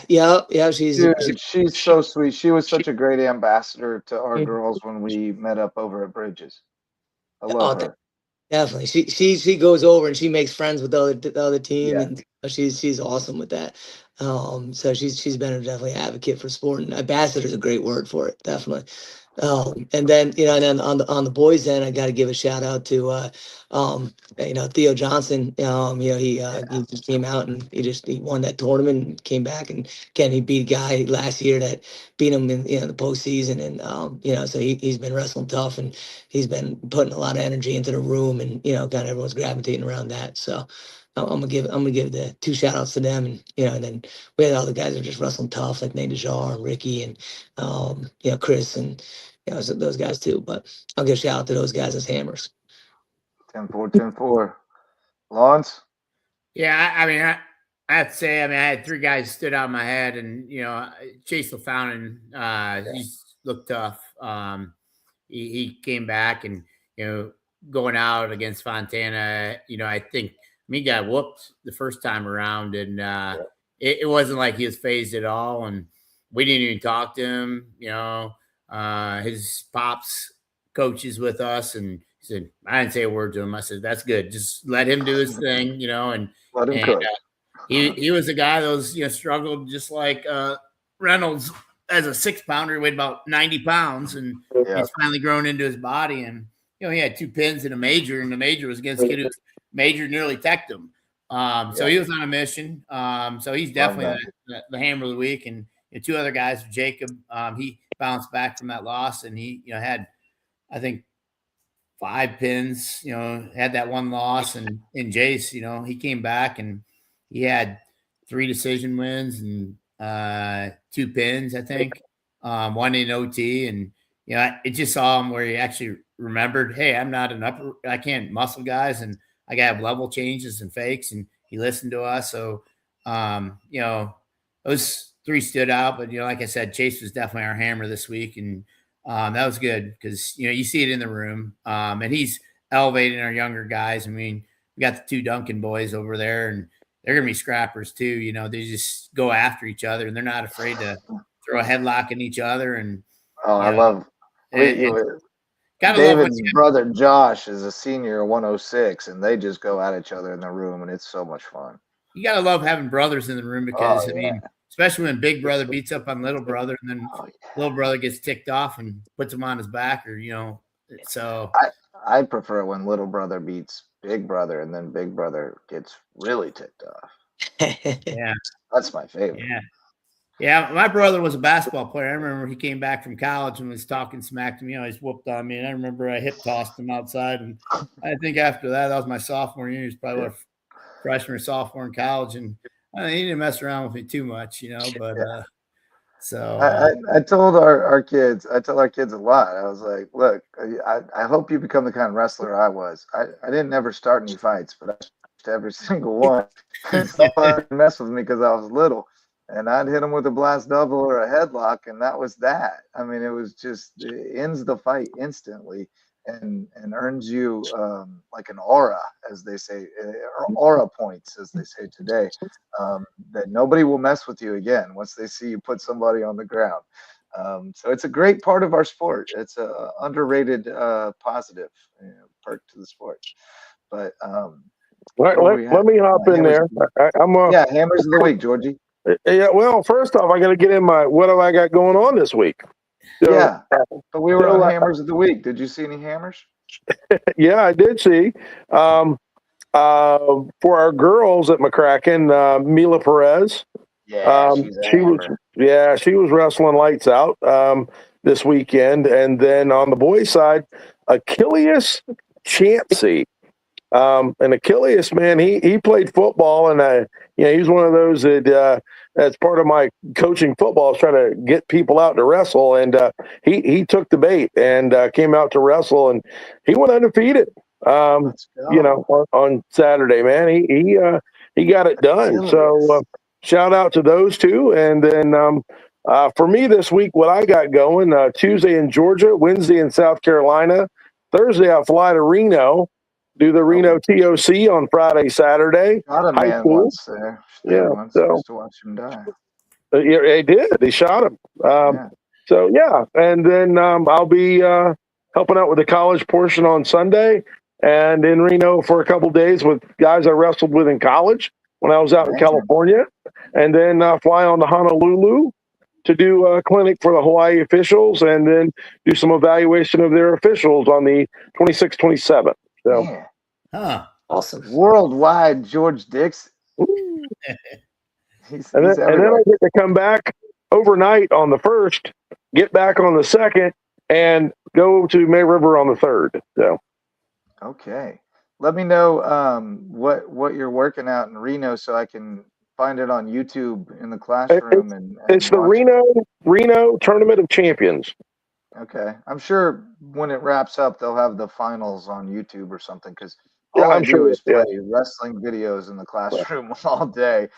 She's so sweet. She was such a great ambassador to our girls when we met up over at Bridges. I love her. Definitely, she goes over and she makes friends with the other team, and she's awesome with that. So she's been definitely an advocate for sport, and ambassador is a great word for it, definitely. And then on the boys' end, I got to give a shout out to Theo Johnson. He just came out and he won that tournament and came back, and again he beat a guy last year that beat him in the postseason, and so he's been wrestling tough, and he's been putting a lot of energy into the room, and kind of everyone's gravitating around that. So I'm gonna give the two shout outs to them, and and then we had all the guys that are just wrestling tough, like Nate Dejar and Ricky and Chris and those guys too. But I'll give a shout out to those guys as hammers. 10-4. Lonz? Yeah, I have to say, I had three guys stood out in my head, and Chase LaFountain, he's looked tough. He came back, and going out against Fontana, I think he got whooped the first time around, and it wasn't like he was phased at all, and we didn't even talk to him. His pops coaches with us, and he said, I didn't say a word to him. I said, that's good. Just let him do his thing, and let him cook. He was a guy that was struggled just like Reynolds as a 6-pounder, weighed about 90 pounds, and he's finally grown into his body. And he had 2 pins in a major, and the major was against a kid who major nearly teched him. So he was on a mission. So he's definitely the hammer of the week. And 2 other guys, Jacob, he bounced back from that loss, and he had, I think, 5 pins. Had that one loss, and Jace, he came back and he had 3 decision wins and 2 pins, I think, 1 in OT, and it just saw him where he actually remembered, hey, I'm not I can't muscle guys, and I gotta have level changes and fakes, and he listened to us. So those 3 stood out, but like I said, Chase was definitely our hammer this week, and that was good because you see it in the room, and he's elevating our younger guys. We got the 2 Duncan boys over there, and they're gonna be scrappers too. They just go after each other, and they're not afraid to throw a headlock in each other. And I love David's brother Josh is a senior 106, and they just go at each other in the room, and it's so much fun. You gotta love having brothers in the room because especially when big brother beats up on little brother, and then little brother gets ticked off and puts him on his back, or so I prefer when little brother beats big brother, and then big brother gets really ticked off. Yeah, that's my favorite. Yeah. My brother was a basketball player. I remember he came back from college and was talking smack to me. He's whooped on me, and I remember I hip tossed him outside. And I think after that was my sophomore year. He was probably a freshman or sophomore in college, and he didn't mess around with me too much, But so I told our kids, a lot. I was like, look, I hope you become the kind of wrestler I was. I didn't ever start any fights, but I finished every single one. Somebody messed with me because I was little, and I'd hit them with a blast double or a headlock, and that was that. It was just, it ends the fight instantly. And earns you like an aura, as they say, or aura points, as they say today, that nobody will mess with you again once they see you put somebody on the ground. So it's a great part of our sport. It's a underrated positive perk to the sport. But Let me hop in there. Hammers of the week, Georgie. Yeah, well, first off, I got to get in what have I got going on this week? So, but we were on hammers of the week. Did you see any hammers? Yeah, I did see. For our girls at McCracken, Mila Perez. Yeah, she was wrestling lights out this weekend, and then on the boys' side, Achilles Chansey. And Achilles, man, he played football, and he's one of those that as part of my coaching football is trying to get people out to wrestle, and he took the bait and came out to wrestle, and he went undefeated. On Saturday, man, he got it done. So shout out to those two, and then for me this week, what I got going: Tuesday in Georgia, Wednesday in South Carolina, Thursday I fly to Reno. Do the Reno TOC on Friday, Saturday. Shot a man once there. To watch him die. They did. They shot him. So, and then I'll be helping out with the college portion on Sunday and in Reno for a couple days with guys I wrestled with in college when I was out in California. And then fly on to Honolulu to do a clinic for the Hawaii officials and then do some evaluation of their officials on the 26th, 27th. So, awesome. Worldwide George Dix. And then I get to come back overnight on the 1st, get back on the 2nd, and go to May River on the 3rd. So, okay. Let me know what you're working out in Reno so I can find it on YouTube in the classroom. It's the Reno Tournament of Champions. Okay. I'm sure when it wraps up, they'll have the finals on YouTube or something, because all I do is play wrestling videos in the classroom all day.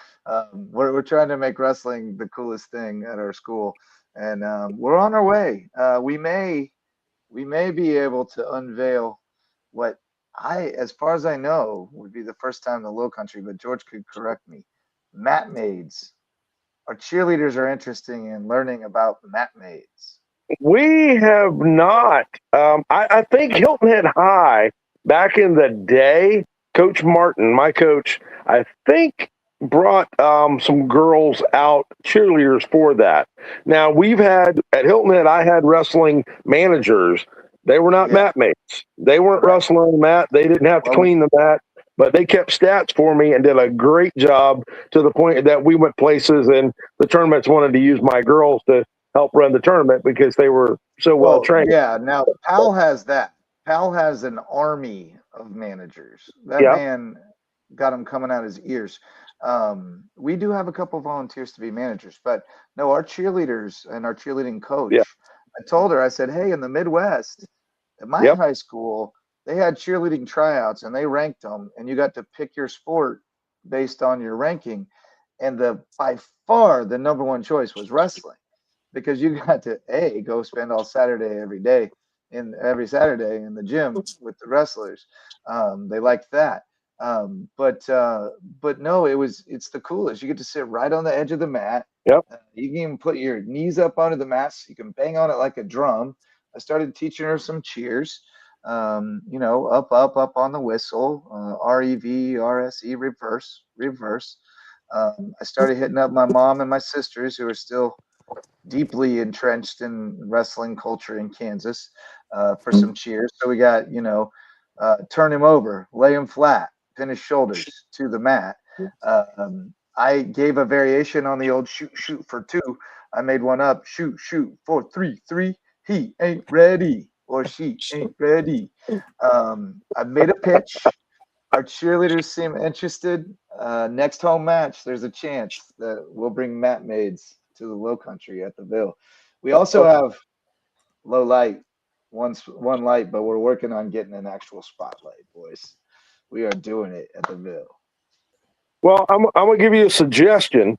We're trying to make wrestling the coolest thing at our school, and we're on our way. We may be able to unveil what as far as I know, would be the first time in the Low Country, but George could correct me. Mat maids. Our cheerleaders are interested in learning about mat maids. We have not. I think Hilton Head High back in the day, Coach Martin, my coach, I think brought some girls out, cheerleaders for that. Now we've had at Hilton Head, I had wrestling managers. They were not mat mates. They weren't wrestling on the mat. They didn't have to clean the mat, but they kept stats for me and did a great job to the point that we went places and the tournaments wanted to use my girls to help run the tournament because they were so well trained. Yeah, now Pal has that. Pal has an army of managers. That man got him coming out his ears. We do have a couple of volunteers to be managers, but no, our cheerleaders and our cheerleading coach, I told her, I said, hey, in the Midwest, at my high school, they had cheerleading tryouts and they ranked them, and you got to pick your sport based on your ranking. And by far the number one choice was wrestling, because you got to go spend all Saturday every Saturday in the gym with the wrestlers. They liked that. But no, it's the coolest. You get to sit right on the edge of the mat. Yep. You can even put your knees up onto the mat so you can bang on it like a drum. I started teaching her some cheers. Up on the whistle, REV, RSE, reverse. I started hitting up my mom and my sisters, who are still deeply entrenched in wrestling culture in Kansas, for some cheers. So we got, turn him over, lay him flat, pin his shoulders to the mat. I gave a variation on the old shoot for two. I made one up, shoot 4 3 3. He ain't ready, or she ain't ready. I made a pitch. Our cheerleaders seem interested. Next home match, there's a chance that we'll bring mat maids to the Low Country at the Ville. We also have low light, one light, but we're working on getting an actual spotlight, boys. We are doing it at the Ville. Well, I'm going to give you a suggestion.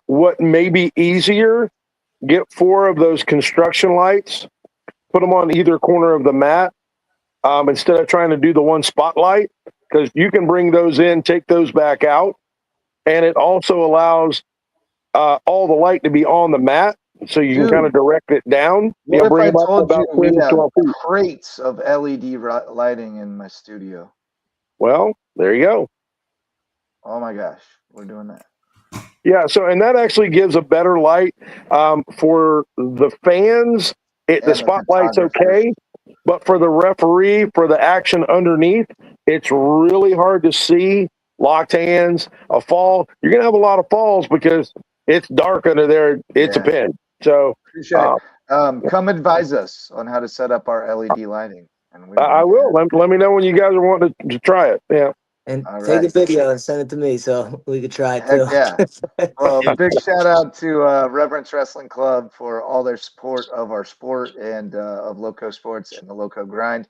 What may be easier, get 4 of those construction lights, put them on either corner of the mat, instead of trying to do the one spotlight, because you can bring those in, take those back out, and it also allows all the light to be on the mat, so you can kind of direct it down. What if I told you we have crates of LED lighting in my studio? Well, there you go. Oh my gosh, we're doing that. Yeah. So, and that actually gives a better light for the fans. The spotlight's okay, but for the referee, for the action underneath, it's really hard to see. Locked hands, a fall. You're gonna have a lot of falls because it's dark under there. It's a pin. So come advise us on how to set up our LED lighting. And I will. Let me know when you guys are wanting to try it. Yeah. And take a video and send it to me so we could try it too. Yeah. Well, big shout out to Reverence Wrestling Club for all their support of our sport and of Lowco Sports and the Lowco Grind.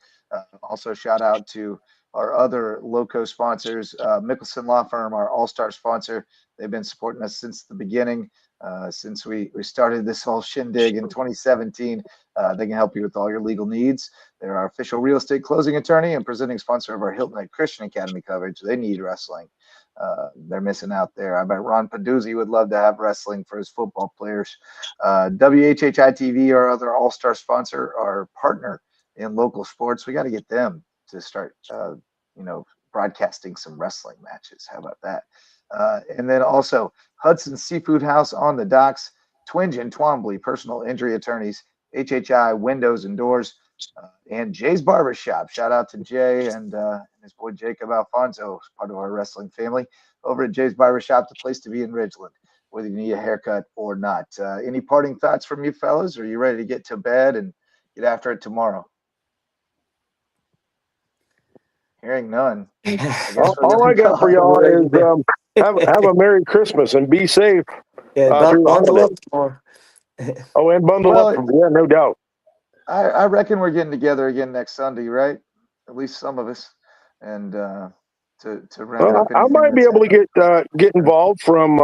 Also, shout out to our other Lowco sponsors, Mickelson Law Firm, our all-star sponsor. They've been supporting us since the beginning, since we started this whole shindig in 2017. They can help you with all your legal needs. They're our official real estate closing attorney and presenting sponsor of our Hilton Head Christian Academy coverage. They need wrestling. They're missing out there. I bet Ron Paduzzi would love to have wrestling for his football players. WHHI TV, our other all-star sponsor, our partner in local sports. We got to get them to start, broadcasting some wrestling matches. How about that? And then also Hudson Seafood House on the docks, Twinge and Twombly, personal injury attorneys, HHI Windows and Doors, and Jay's Barbershop. Shout out to Jay and his boy Jacob Alfonso, part of our wrestling family, over at Jay's Barbershop, the place to be in Ridgeland, whether you need a haircut or not. Any parting thoughts from you fellas? Are you ready to get to bed and get after it tomorrow? Hearing none. All I got for y'all is have a Merry Christmas and be safe. Yeah, bundle up more. And bundle up. Yeah, no doubt. I reckon we're getting together again next Sunday, right? At least some of us, and to round up. I might be able to get involved from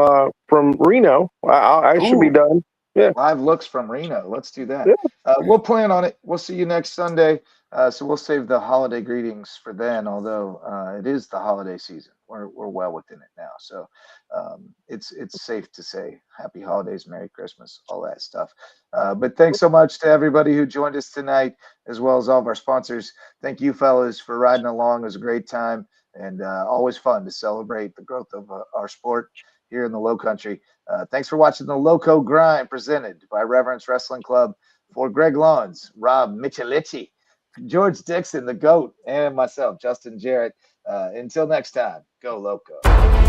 Reno. I should be done. Yeah. Live looks from Reno. Let's do that. Yeah. We'll plan on it. We'll see you next Sunday. So we'll save the holiday greetings for then, although it is the holiday season. We're well within it now. So it's safe to say happy holidays, Merry Christmas, all that stuff. But thanks so much to everybody who joined us tonight, as well as all of our sponsors. Thank you, fellas, for riding along. It was a great time and always fun to celebrate the growth of our sport here in the Low Country. Thanks for watching the Lowco Grind presented by Reverence Wrestling Club. For Greg Lonz, Rob Michelici, George Dixon, the GOAT, and myself, Justin Jarrett. Until next time, go Lowco.